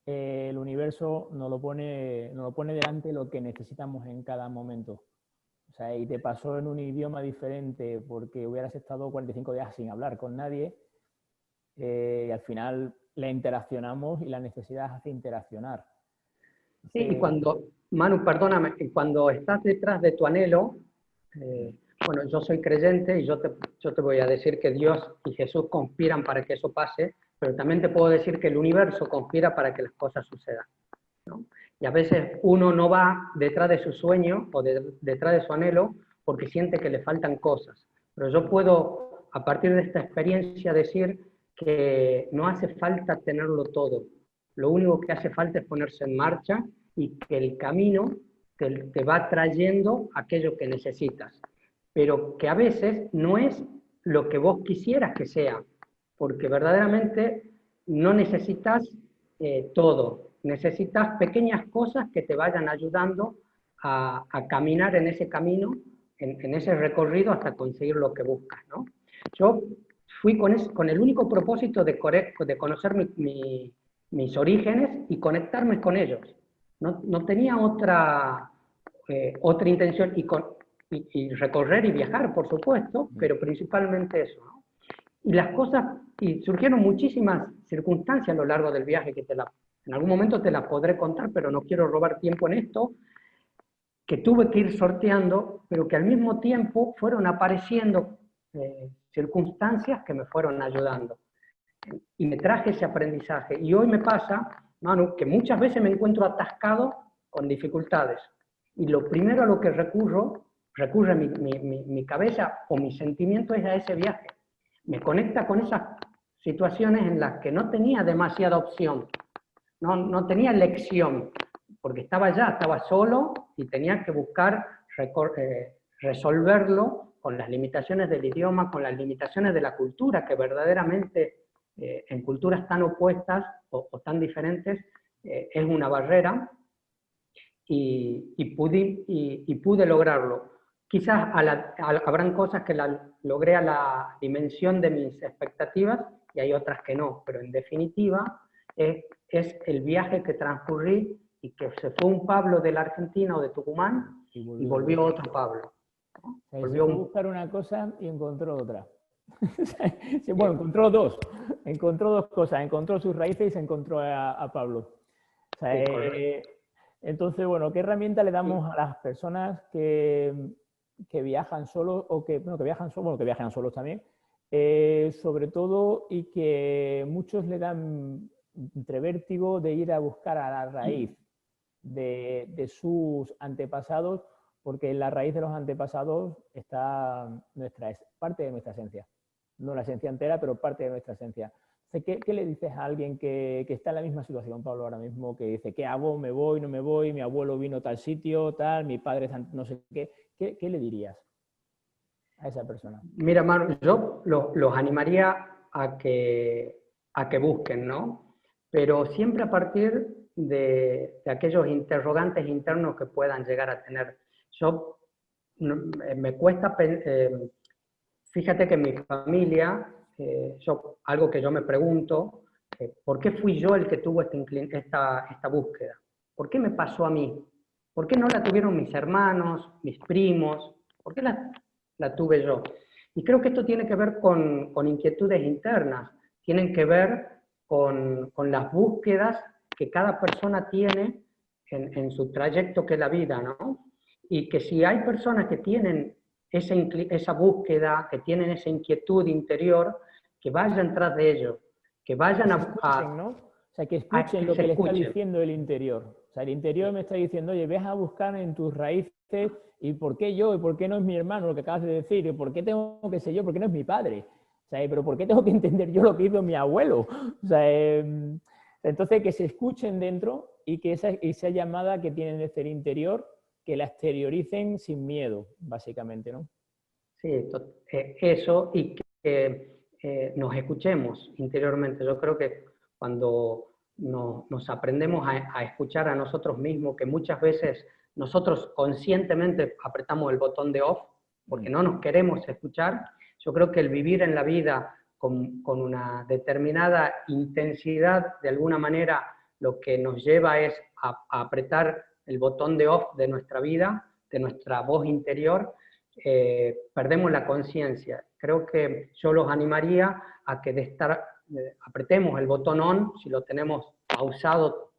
el universo nos lo pone delante lo que necesitamos en cada momento. O sea, y te pasó en un idioma diferente porque hubieras estado 45 días sin hablar con nadie, y al final la interaccionamos, y la necesidad hace interaccionar. Sí, y cuando, Manu, perdóname, cuando estás detrás de tu anhelo, bueno, yo soy creyente, y yo te voy a decir que Dios y Jesús conspiran para que eso pase, pero también te puedo decir que el universo conspira para que las cosas sucedan, ¿no? Y a veces uno no va detrás de su sueño o detrás de su anhelo porque siente que le faltan cosas. Pero yo puedo, a partir de esta experiencia, decir que no hace falta tenerlo todo. Lo único que hace falta es ponerse en marcha, y que el camino te va trayendo aquello que necesitas. Pero que a veces no es lo que vos quisieras que sea, porque verdaderamente no necesitas todo. Necesitas pequeñas cosas que te vayan ayudando a caminar en ese camino, en ese recorrido, hasta conseguir lo que buscas, ¿no? Yo fui con el único propósito de conocer mis orígenes y conectarme con ellos. No tenía otra intención, y recorrer y viajar, por supuesto, pero principalmente eso, ¿no? Y las cosas, y surgieron muchísimas circunstancias a lo largo del viaje, que en algún momento te las podré contar, pero no quiero robar tiempo en esto, que tuve que ir sorteando, pero que al mismo tiempo fueron apareciendo circunstancias que me fueron ayudando. Y me traje ese aprendizaje. Y hoy me pasa, Manu, que muchas veces me encuentro atascado con dificultades. Y lo primero a lo que recurre mi cabeza o mi sentimiento, es a ese viaje. Me conecta con esas situaciones en las que no tenía demasiada opción, no tenía elección, porque estaba solo, y tenía que buscar resolverlo con las limitaciones del idioma, con las limitaciones de la cultura, que verdaderamente en culturas tan opuestas o tan diferentes es una barrera, y pude lograrlo. Quizás habrán cosas que logré a la dimensión de mis expectativas, y hay otras que no, pero en definitiva es el viaje que transcurrí, y que se fue un Pablo de la Argentina o de Tucumán y volvió otro Pablo. ¿No? O sea, volvió se fue a buscar una cosa y encontró otra. Bueno, encontró dos cosas, encontró sus raíces y se encontró a Pablo. O sea, entonces, bueno, ¿qué herramienta le damos a las personas que viajan solos o que viajan solos también? Sobre todo, y que muchos le dan entre vértigo de ir a buscar a la raíz de sus antepasados, porque en la raíz de los antepasados está parte de nuestra esencia. No la esencia entera, pero parte de nuestra esencia. ¿Qué le dices a alguien que está en la misma situación, Pablo, ahora mismo, que dice, ¿qué hago? ¿Me voy? ¿No me voy? Mi abuelo vino a tal sitio, tal, mi padre no sé qué. ¿Qué le dirías a esa persona? Mira, Manu, yo los animaría a que busquen, ¿no? Pero siempre a partir de aquellos interrogantes internos que puedan llegar a tener. Me cuesta, fíjate que en mi familia, algo que yo me pregunto, ¿por qué fui yo el que tuvo esta búsqueda? ¿Por qué me pasó a mí? ¿Por qué no la tuvieron mis hermanos, mis primos? ¿Por qué la tuve yo? Y creo que esto tiene que ver con inquietudes internas, tienen que ver con las búsquedas que cada persona tiene en su trayecto que es la vida, ¿no? Y que si hay personas que tienen esa búsqueda, que tienen esa inquietud interior, que vayan tras de ello, que vayan ¿no? O sea, que escuchen lo que le está diciendo el interior. O sea, el interior me está diciendo, oye, ves a buscar en tus raíces, ¿y por qué yo? ¿Y por qué no es mi hermano, lo que acabas de decir? ¿Y por qué tengo que ser yo? ¿Por qué no es mi padre? O sea, ¿pero por qué tengo que entender yo lo que hizo mi abuelo? O sea, entonces que se escuchen dentro y que esa llamada que tienen de ser interior, que la exterioricen sin miedo, básicamente, ¿no? Sí, eso, y que nos escuchemos interiormente. Yo creo que cuando nos aprendemos a escuchar a nosotros mismos, que muchas veces nosotros conscientemente apretamos el botón de off porque no nos queremos escuchar, yo creo que el vivir en la vida con una determinada intensidad, de alguna manera, lo que nos lleva es a apretar el botón de off de nuestra vida, de nuestra voz interior. Perdemos la conciencia. Creo que yo los animaría a que apretemos el botón on, si lo tenemos pausado,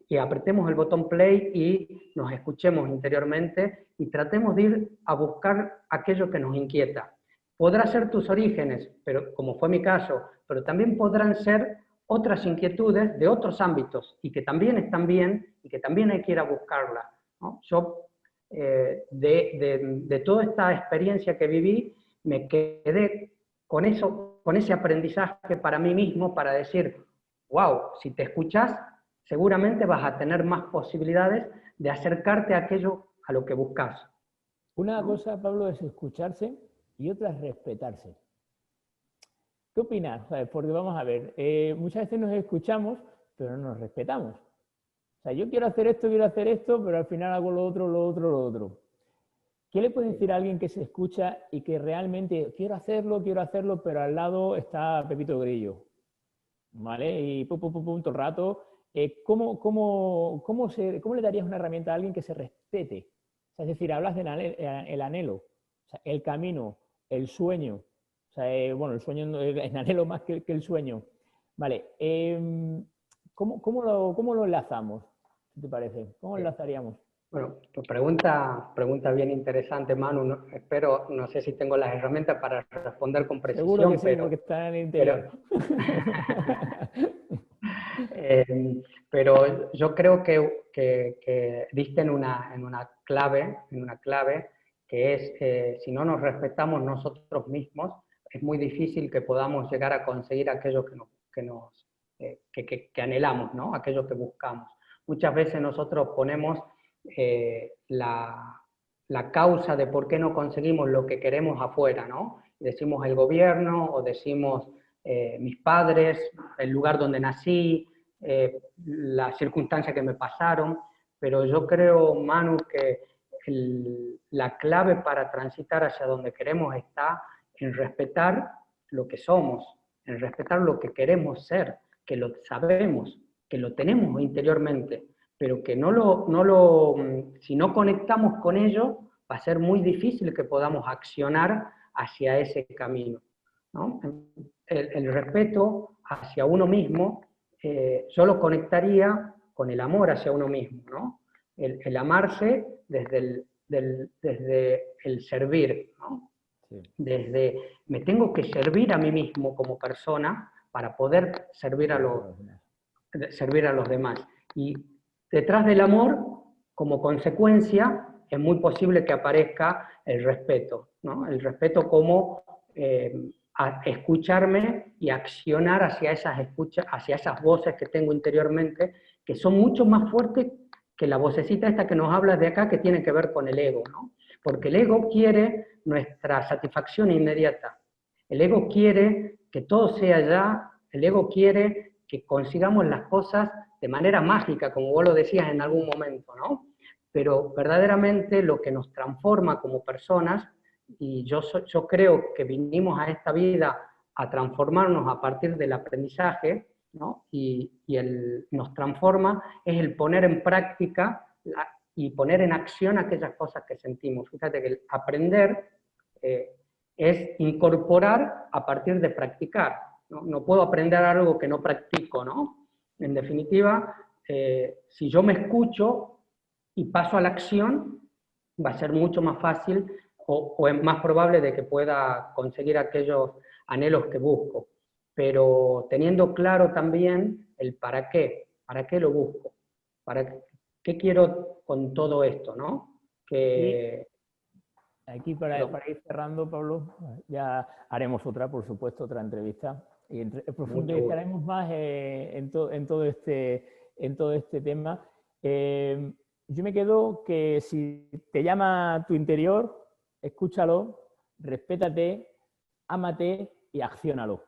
y apretemos el botón play y nos escuchemos interiormente y tratemos de ir a buscar aquello que nos inquieta. Podrá ser tus orígenes, pero como fue mi caso, pero también podrán ser otras inquietudes de otros ámbitos y que también están bien y que también hay que ir a buscarlas, ¿no? Yo de toda esta experiencia que viví, me quedé con ese aprendizaje para mí mismo, para decir, wow, si te escuchas, seguramente vas a tener más posibilidades de acercarte a aquello a lo que buscas. Una cosa, Pablo, es escucharse y otra es respetarse. ¿Qué opinas? Porque vamos a ver, muchas veces nos escuchamos, pero no nos respetamos. O sea, yo quiero hacer esto, pero al final hago lo otro. ¿Qué le puedes decir a alguien que se escucha y que realmente quiero hacerlo, pero al lado está Pepito Grillo? ¿Vale? Y todo el rato. ¿Cómo le darías una herramienta a alguien que se respete? O sea, es decir, hablas del anhelo, o sea, el camino, el sueño. O sea, bueno, el sueño, el anhelo más que el sueño. Vale. ¿Cómo lo enlazamos? ¿Qué te parece? ¿Cómo enlazaríamos? Bueno, tu pregunta bien interesante, Manu. No sé si tengo las herramientas para responder con precisión. Seguro que sí, porque está en el interior. Pero yo creo que diste en una clave, que es, si no nos respetamos nosotros mismos, es muy difícil que podamos llegar a conseguir aquello que anhelamos, ¿no? Aquello que buscamos. Muchas veces nosotros ponemos la causa de por qué no conseguimos lo que queremos afuera, ¿no? Decimos el gobierno, o decimos mis padres, el lugar donde nací, las circunstancias que me pasaron, pero yo creo, Manu, que la clave para transitar hacia donde queremos está en respetar lo que somos, en respetar lo que queremos ser, que lo sabemos, que lo tenemos interiormente, pero que si no conectamos con ello, va a ser muy difícil que podamos accionar hacia ese camino, ¿no? El respeto hacia uno mismo, yo lo conectaría con el amor hacia uno mismo, ¿no? El amarse desde el servir, ¿no? Sí. Desde, me tengo que servir a mí mismo como persona para poder servir a los demás. Y detrás del amor, como consecuencia, es muy posible que aparezca el respeto, ¿no? El respeto como a escucharme y accionar hacia hacia esas voces que tengo interiormente, que son mucho más fuertes que la vocecita esta que nos habla de acá, que tiene que ver con el ego, ¿no? Porque el ego quiere nuestra satisfacción inmediata. El ego quiere que todo sea ya, el ego quiere que consigamos las cosas de manera mágica, como vos lo decías en algún momento, ¿no? Pero verdaderamente lo que nos transforma como personas, y yo creo que vinimos a esta vida a transformarnos a partir del aprendizaje, ¿no? Nos transforma, es el poner en práctica y poner en acción aquellas cosas que sentimos. Fíjate que el aprender es incorporar a partir de practicar. No puedo aprender algo que no practico, ¿no? En definitiva, si yo me escucho y paso a la acción, va a ser mucho más fácil o es más probable de que pueda conseguir aquellos anhelos que busco. Pero teniendo claro también el para qué lo busco, qué quiero con todo esto, ¿no? Que... Aquí para ir cerrando, Pablo, ya haremos otra, por supuesto, otra entrevista y profundizaremos más en todo este tema. Yo me quedo que si te llama tu interior, escúchalo, respétate, ámate y acciónalo.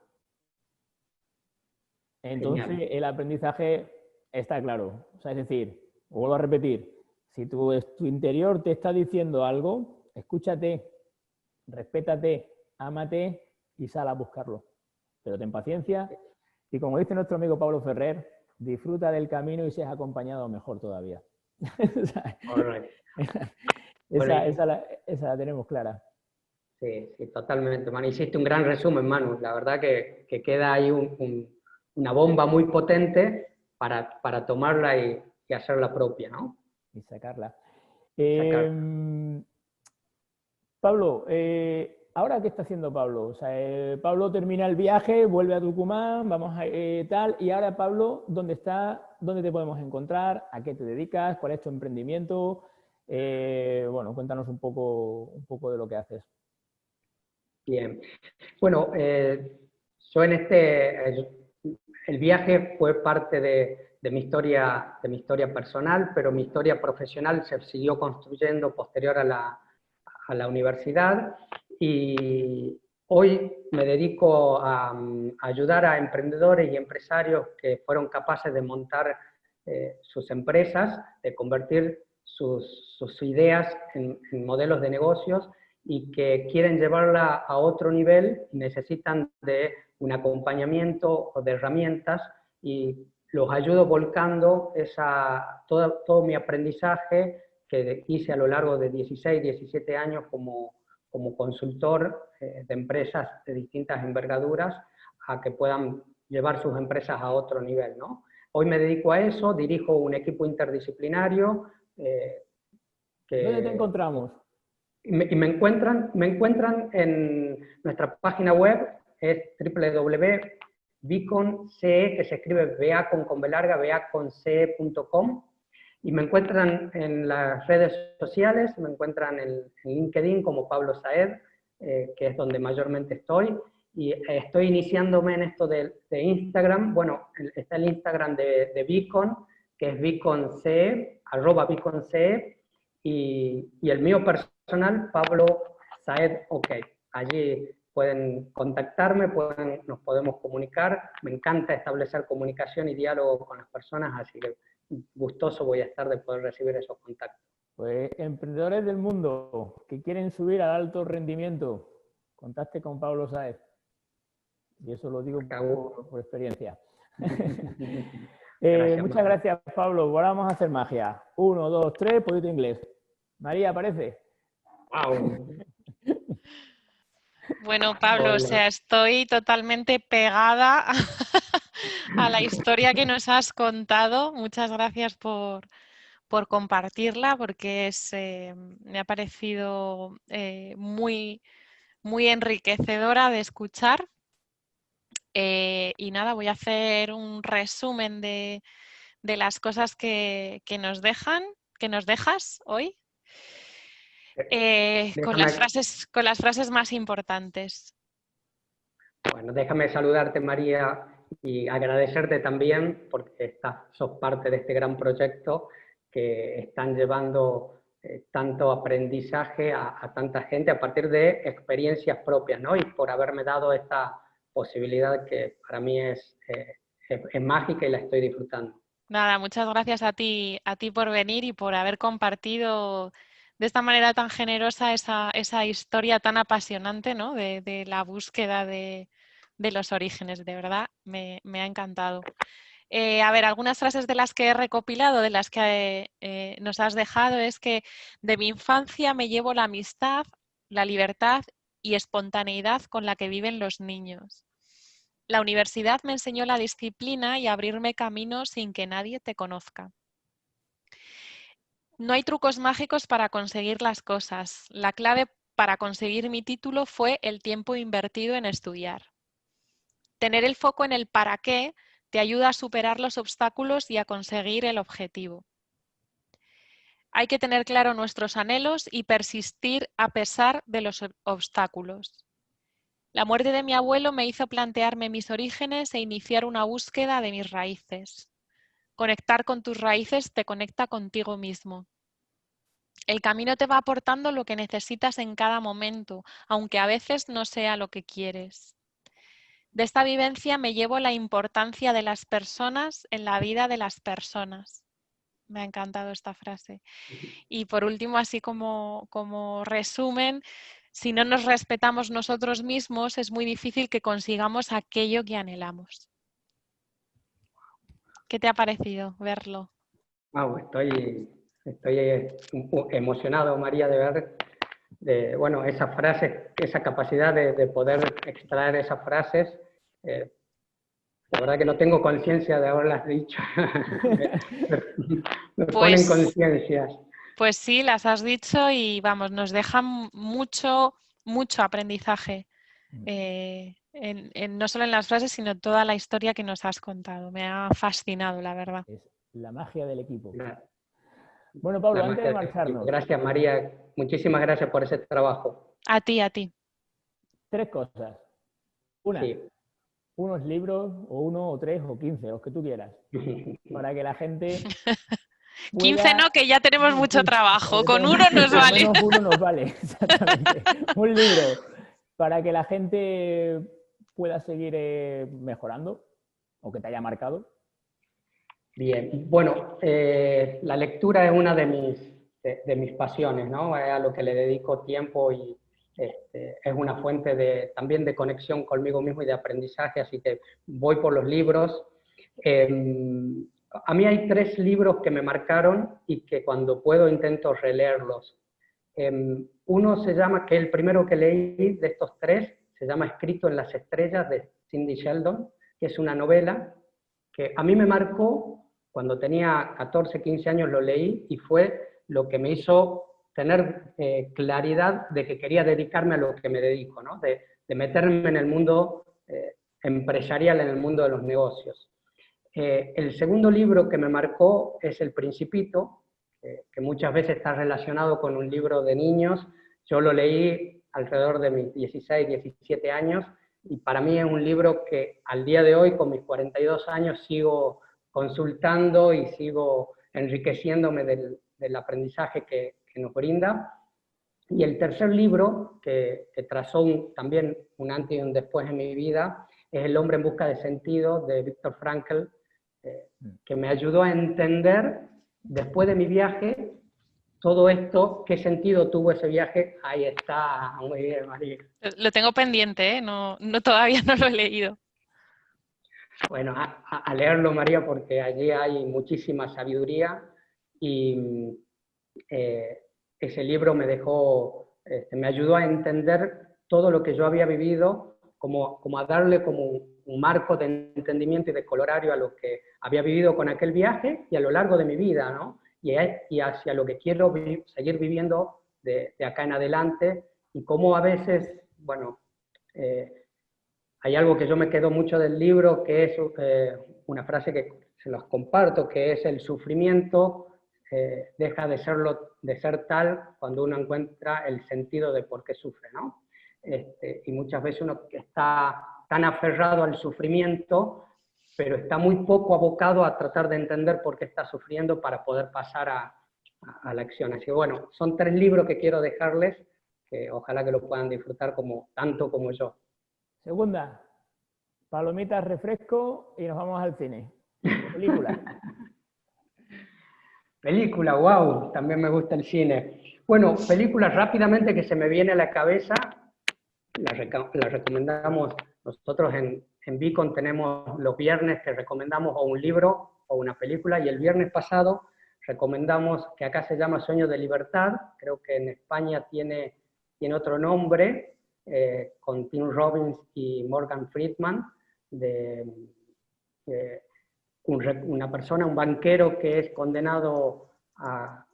Entonces, genial. El aprendizaje está claro. O sea, es decir, vuelvo a repetir, si tu interior te está diciendo algo, escúchate, respétate, ámate y sal a buscarlo. Pero ten paciencia y, como dice nuestro amigo Pablo Ferrer, disfruta del camino y seas acompañado mejor todavía. Esa la tenemos clara. Sí, totalmente, Manu. Hiciste un gran resumen, Manu. La verdad que queda ahí una bomba muy potente para tomarla y hacerla propia, ¿no? Y sacarla. Pablo, ¿ahora qué está haciendo Pablo? O sea, Pablo termina el viaje, vuelve a Tucumán, vamos a tal, y ahora Pablo, ¿dónde está? ¿Dónde te podemos encontrar? ¿A qué te dedicas? ¿Cuál es tu emprendimiento? Bueno, cuéntanos un poco de lo que haces. Bien. Bueno, yo el viaje fue parte de mi historia personal, pero mi historia profesional se siguió construyendo posterior a la universidad, y hoy me dedico a ayudar a emprendedores y empresarios que fueron capaces de montar sus empresas, de convertir sus ideas en modelos de negocios, y que quieren llevarla a otro nivel y necesitan de un acompañamiento o de herramientas, y los ayudo volcando todo mi aprendizaje que hice a lo largo de 16, 17 años como consultor de empresas de distintas envergaduras, a que puedan llevar sus empresas a otro nivel, ¿no? Hoy me dedico a eso, dirijo un equipo interdisciplinario. ¿Dónde te encontramos? Me encuentran en nuestra página web, es www.beacon.ce, que se escribe BEA con B larga, BEA.ce.com, y me encuentran en las redes sociales, me encuentran en LinkedIn como Pablo Saed, que es donde mayormente estoy, y estoy iniciándome en esto de Instagram. Bueno, está el Instagram de Beacon, que es BeaconCE, @BeaconCE, y el mío personal, Pablo Saed OK. Allí pueden contactarme, nos podemos comunicar. Me encanta establecer comunicación y diálogo con las personas, así que gustoso voy a estar de poder recibir esos contactos. Pues emprendedores del mundo que quieren subir al alto rendimiento, contacte con Pablo Saez. Y eso lo digo por experiencia. Gracias, Muchas María. gracias, Pablo. Ahora vamos a hacer magia. 1, 2, 3, poquito inglés. María, ¿aparece? Wow. Bueno, Pablo, o Ole. sea, estoy totalmente pegada a la historia que nos has contado. Muchas gracias por compartirla, porque me ha parecido muy, muy enriquecedora de escuchar. Y nada, voy a hacer un resumen de las cosas que nos dejas hoy, Déjame, con las frases más importantes. bueno, déjame saludarte, María, y agradecerte también porque sos parte de este gran proyecto que están llevando tanto aprendizaje a tanta gente a partir de experiencias propias, ¿no? Y por haberme dado esta posibilidad que para mí es mágica y la estoy disfrutando. Nada, muchas gracias a ti por venir y por haber compartido de esta manera tan generosa esa historia tan apasionante, ¿no? de la búsqueda de los orígenes. De verdad, me ha encantado. A ver, algunas frases de las que he recopilado, de las que nos has dejado, es que de mi infancia me llevo la amistad, la libertad y espontaneidad con la que viven los niños. La universidad me enseñó la disciplina y abrirme camino sin que nadie te conozca. No hay trucos mágicos para conseguir las cosas. La clave para conseguir mi título fue el tiempo invertido en estudiar. Tener el foco en el para qué te ayuda a superar los obstáculos y a conseguir el objetivo. Hay que tener claro nuestros anhelos y persistir a pesar de los obstáculos. La muerte de mi abuelo me hizo plantearme mis orígenes e iniciar una búsqueda de mis raíces. Conectar con tus raíces te conecta contigo mismo. El camino te va aportando lo que necesitas en cada momento, aunque a veces no sea lo que quieres. De esta vivencia me llevo la importancia de las personas en la vida de las personas. Me ha encantado esta frase. Y por último, así como resumen, si no nos respetamos nosotros mismos, es muy difícil que consigamos aquello que anhelamos. ¿Qué te ha parecido verlo? Wow, estoy emocionado, María, de ver bueno, esas frases, esa capacidad de poder extraer esas frases. La verdad que no tengo conciencia de haberlas dicho. me ponen Pues conciencias. sí, las has dicho y vamos, nos dejan mucho aprendizaje. No solo en las frases, sino toda la historia que nos has contado. Me ha fascinado, la verdad. Es la magia del equipo. La, Bueno, Pablo, la antes de magia del equipo. marcharnos, Gracias, María. Muchísimas gracias por ese trabajo. A ti, a ti. 3 cosas. Una, Sí. unos libros, o 1, o 3, o 15, los que tú quieras, para que la gente 15 no, que ya tenemos mucho trabajo. Con uno nos por lo vale. menos uno nos vale, exactamente. Un libro para que la gente pueda seguir mejorando, o que te haya marcado. Bien, bueno, la lectura es una de mis pasiones, ¿no? Es a lo que le dedico tiempo y es una fuente también de conexión conmigo mismo y de aprendizaje, así que voy por los libros. A mí hay 3 libros que me marcaron y que cuando puedo intento releerlos. Uno se llama, que el primero que leí de estos 3, se llama Escrito en las estrellas, de Cindy Sheldon, que es una novela que a mí me marcó. Cuando tenía 14, 15 años lo leí y fue lo que me hizo tener claridad de que quería dedicarme a lo que me dedico, ¿no? de meterme en el mundo empresarial, en el mundo de los negocios. El segundo libro que me marcó es El Principito, que muchas veces está relacionado con un libro de niños. Yo lo leí alrededor de mis 16, 17 años y para mí es un libro que al día de hoy, con mis 42 años, sigo consultando y sigo enriqueciéndome del aprendizaje que nos brinda. Y el tercer libro, que trazó también un antes y un después en mi vida, es El hombre en busca de sentido, de Viktor Frankl, que me ayudó a entender, después de mi viaje, todo esto, qué sentido tuvo ese viaje. Ahí está, muy bien, María. Lo tengo pendiente, ¿eh? No, todavía no lo he leído. Bueno, a leerlo, María, porque allí hay muchísima sabiduría y ese libro me dejó, me ayudó a entender todo lo que yo había vivido, como a darle como un marco de entendimiento y de colorario a lo que había vivido con aquel viaje y a lo largo de mi vida, ¿no? Y hacia lo que quiero seguir viviendo de acá en adelante, y cómo a veces, bueno, hay algo que yo me quedo mucho del libro, que es una frase que se los comparto, que es: el sufrimiento deja de ser tal cuando uno encuentra el sentido de por qué sufre, ¿no? Y muchas veces uno está tan aferrado al sufrimiento, pero está muy poco abocado a tratar de entender por qué está sufriendo para poder pasar a la acción. Así que bueno, son 3 libros que quiero dejarles, que ojalá que lo puedan disfrutar tanto como yo. Segunda, palomitas, refresco y nos vamos al cine. Película. Película, wow, también me gusta el cine. Bueno, películas rápidamente que se me viene a la cabeza, las recomendamos nosotros en Beacon. Tenemos los viernes que recomendamos o un libro o una película, y el viernes pasado recomendamos, que acá se llama Sueños de Libertad, creo que en España tiene otro nombre, con Tim Robbins y Morgan Freeman, una persona, un banquero que es condenado a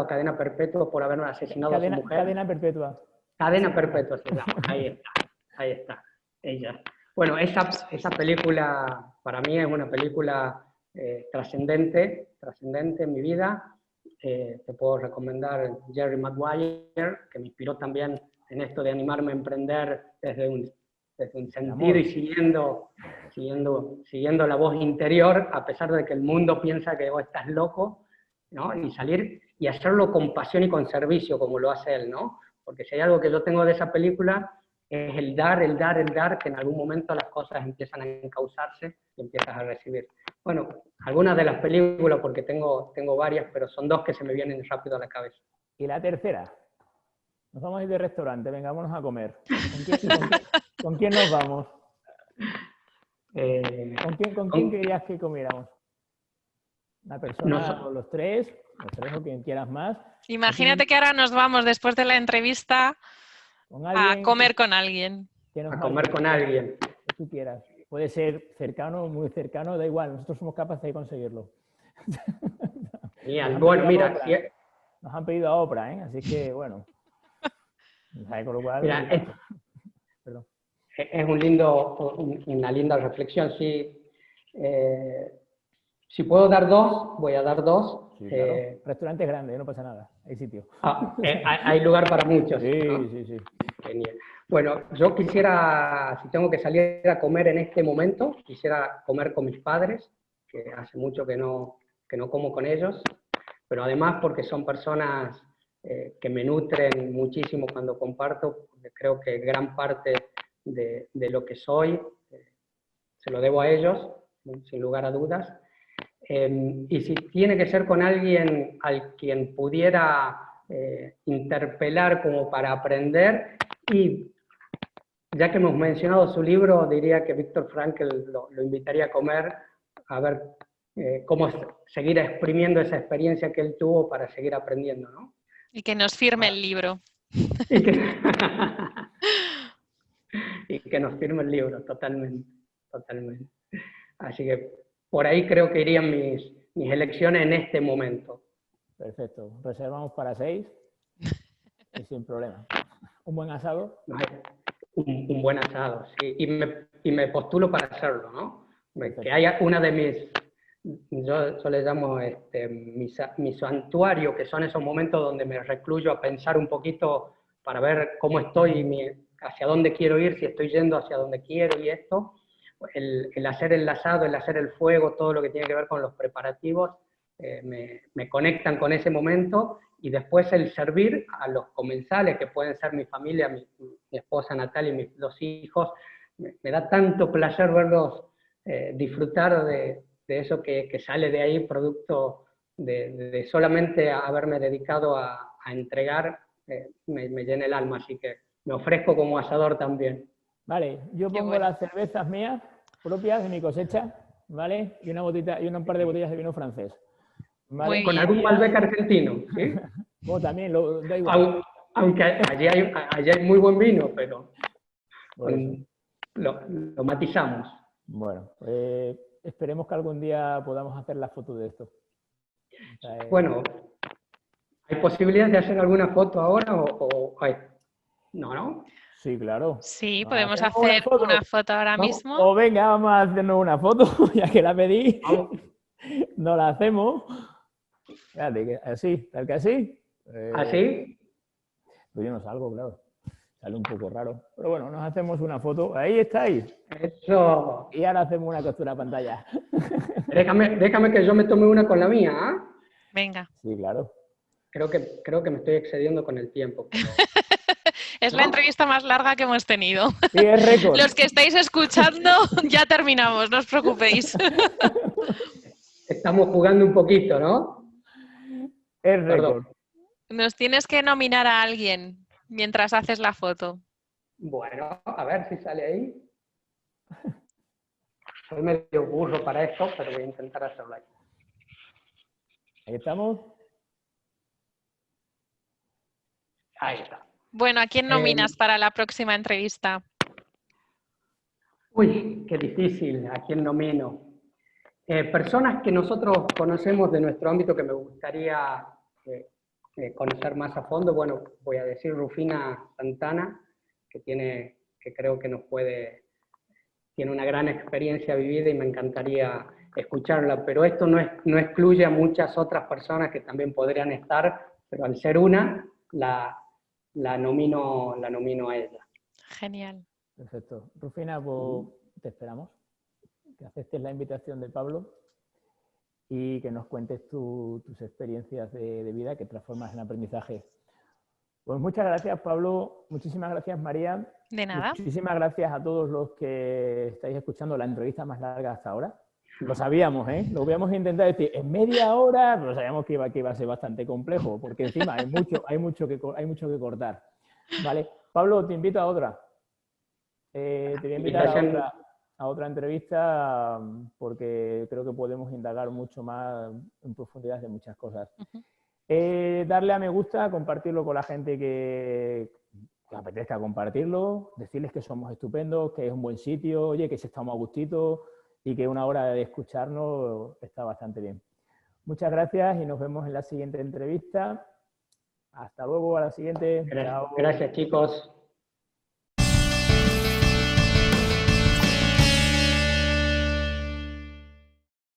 cadena perpetua por haber asesinado a su mujer. Cadena perpetua. Cadena perpetua se llama, ahí está, ella. Bueno, esa película para mí es una película trascendente en mi vida. Te puedo recomendar Jerry Maguire, que me inspiró también en esto de animarme a emprender desde un sentido, y siguiendo la voz interior, a pesar de que el mundo piensa que vos estás loco, ¿no? Y salir y hacerlo con pasión y con servicio, como lo hace él, ¿no? Porque si hay algo que yo tengo de esa película, es el dar, que en algún momento las cosas empiezan a encauzarse y empiezas a recibir. Bueno, algunas de las películas, porque tengo varias, pero son 2 que se me vienen rápido a la cabeza. Y la tercera, nos vamos a ir de restaurante, venga, vámonos a comer. ¿Con quién nos vamos? ¿Con quién querías que comiéramos? ¿Una persona o los tres o quien quieras más? Imagínate que ahora nos vamos, después de la entrevista, a comer con alguien. A comer con alguien. Que tú quieras. Puede ser cercano o muy cercano, da igual, nosotros somos capaces de conseguirlo. Bien, bueno, mira. Nos han pedido a Oprah, ¿eh? Así que, bueno. Con lo cual, mira, perdón. Es una linda reflexión. Si puedo dar 2, voy a dar 2. Sí, claro. Restaurante es grande, no pasa nada, hay sitio. Hay lugar para muchos. Sí, ¿no? sí. Genial. Bueno, yo quisiera, si tengo que salir a comer en este momento, quisiera comer con mis padres, que hace mucho que no como con ellos, pero además porque son personas que me nutren muchísimo cuando comparto, porque creo que gran parte de lo que soy se lo debo a ellos, sin lugar a dudas. Y si tiene que ser con alguien al quien pudiera interpelar como para aprender, y ya que hemos mencionado su libro, diría que Viktor Frankl lo invitaría a comer, a ver cómo seguir exprimiendo esa experiencia que él tuvo para seguir aprendiendo, ¿no? Y que nos firme el libro. Y que nos firme el libro, totalmente. Así que por ahí creo que irían mis elecciones en este momento. Perfecto. Reservamos para 6 y sin problema. ¿Un buen asado? Un buen asado, sí. Y me postulo para hacerlo, ¿no? Perfecto. Que haya una de mis... Yo le llamo mi santuario, que son esos momentos donde me recluyo a pensar un poquito para ver cómo estoy, hacia dónde quiero ir, si estoy yendo hacia donde quiero y esto. El hacer el asado, el hacer el fuego, todo lo que tiene que ver con los preparativos, me conectan con ese momento, y después el servir a los comensales, que pueden ser mi familia, mi esposa Natalia y mis 2 hijos, me da tanto placer verlos disfrutar de eso que sale de ahí, producto de solamente haberme dedicado a entregar, me llena el alma, así que me ofrezco como asador también. Vale, yo pongo las cervezas mías propias de mi cosecha, ¿vale? Y un par de botellas de vino francés. ¿Vale? Muy Con bien. algún Malbec argentino, ¿sí? Bueno, también, da igual. Aunque allí hay muy buen vino, pero Por eso. lo matizamos. Bueno, esperemos que algún día podamos hacer la foto de esto. O sea, Bueno, ¿hay posibilidad de hacer alguna foto ahora o hay? No? sí, claro. Sí, ¿Nos podemos hacemos hacer una foto ahora Vamos. mismo. O venga, vamos a hacernos una foto, ya que la pedí. Vamos. No la hacemos. Fíjate, que así, tal que así. ¿Así? Pues yo no salgo, claro. Sale un poco raro. Pero bueno, nos hacemos una foto. Ahí estáis. Eso. Y ahora hacemos una captura de pantalla. Déjame que yo me tome una con la mía, ¿ah? Venga. Sí, claro. Creo que me estoy excediendo con el tiempo. Pero... Es la entrevista más larga que hemos tenido. Sí, es récord. Los que estáis escuchando, ya terminamos, no os preocupéis. Estamos jugando un poquito, ¿no? Es récord. Perdón. Nos tienes que nominar a alguien mientras haces la foto. Bueno, a ver si sale ahí. Soy medio burro para esto, pero voy a intentar hacerlo ahí. Ahí estamos. Ahí está. Bueno, ¿a quién nominas para la próxima entrevista? Uy, qué difícil. ¿A quién nomino? Personas que nosotros conocemos de nuestro ámbito que me gustaría conocer más a fondo. Bueno, voy a decir Rufina Santana, que creo que tiene una gran experiencia vivida y me encantaría escucharla, pero esto no excluye a muchas otras personas que también podrían estar, pero al ser una, la nomino a ella. Genial. Perfecto. Rufina, pues te esperamos. Que aceptes la invitación de Pablo y que nos cuentes tus experiencias de vida que transformas en aprendizaje. Pues muchas gracias, Pablo. Muchísimas gracias, María. De nada. Muchísimas gracias a todos los que estáis escuchando la entrevista más larga hasta ahora. Lo sabíamos, ¿eh? Lo habíamos intentado decir en media hora, pero sabíamos que iba a ser bastante complejo, porque encima hay mucho que cortar. ¿Vale? Pablo, te invito a otra. Te voy a invitar a otra entrevista porque creo que podemos indagar mucho más en profundidad de muchas cosas. Darle a me gusta, compartirlo con la gente que apetezca compartirlo, decirles que somos estupendos, que es un buen sitio, oye, que si estamos a gustito y que una hora de escucharnos está bastante bien. Muchas gracias y nos vemos en la siguiente entrevista. Hasta luego, a la siguiente. Gracias, chicos.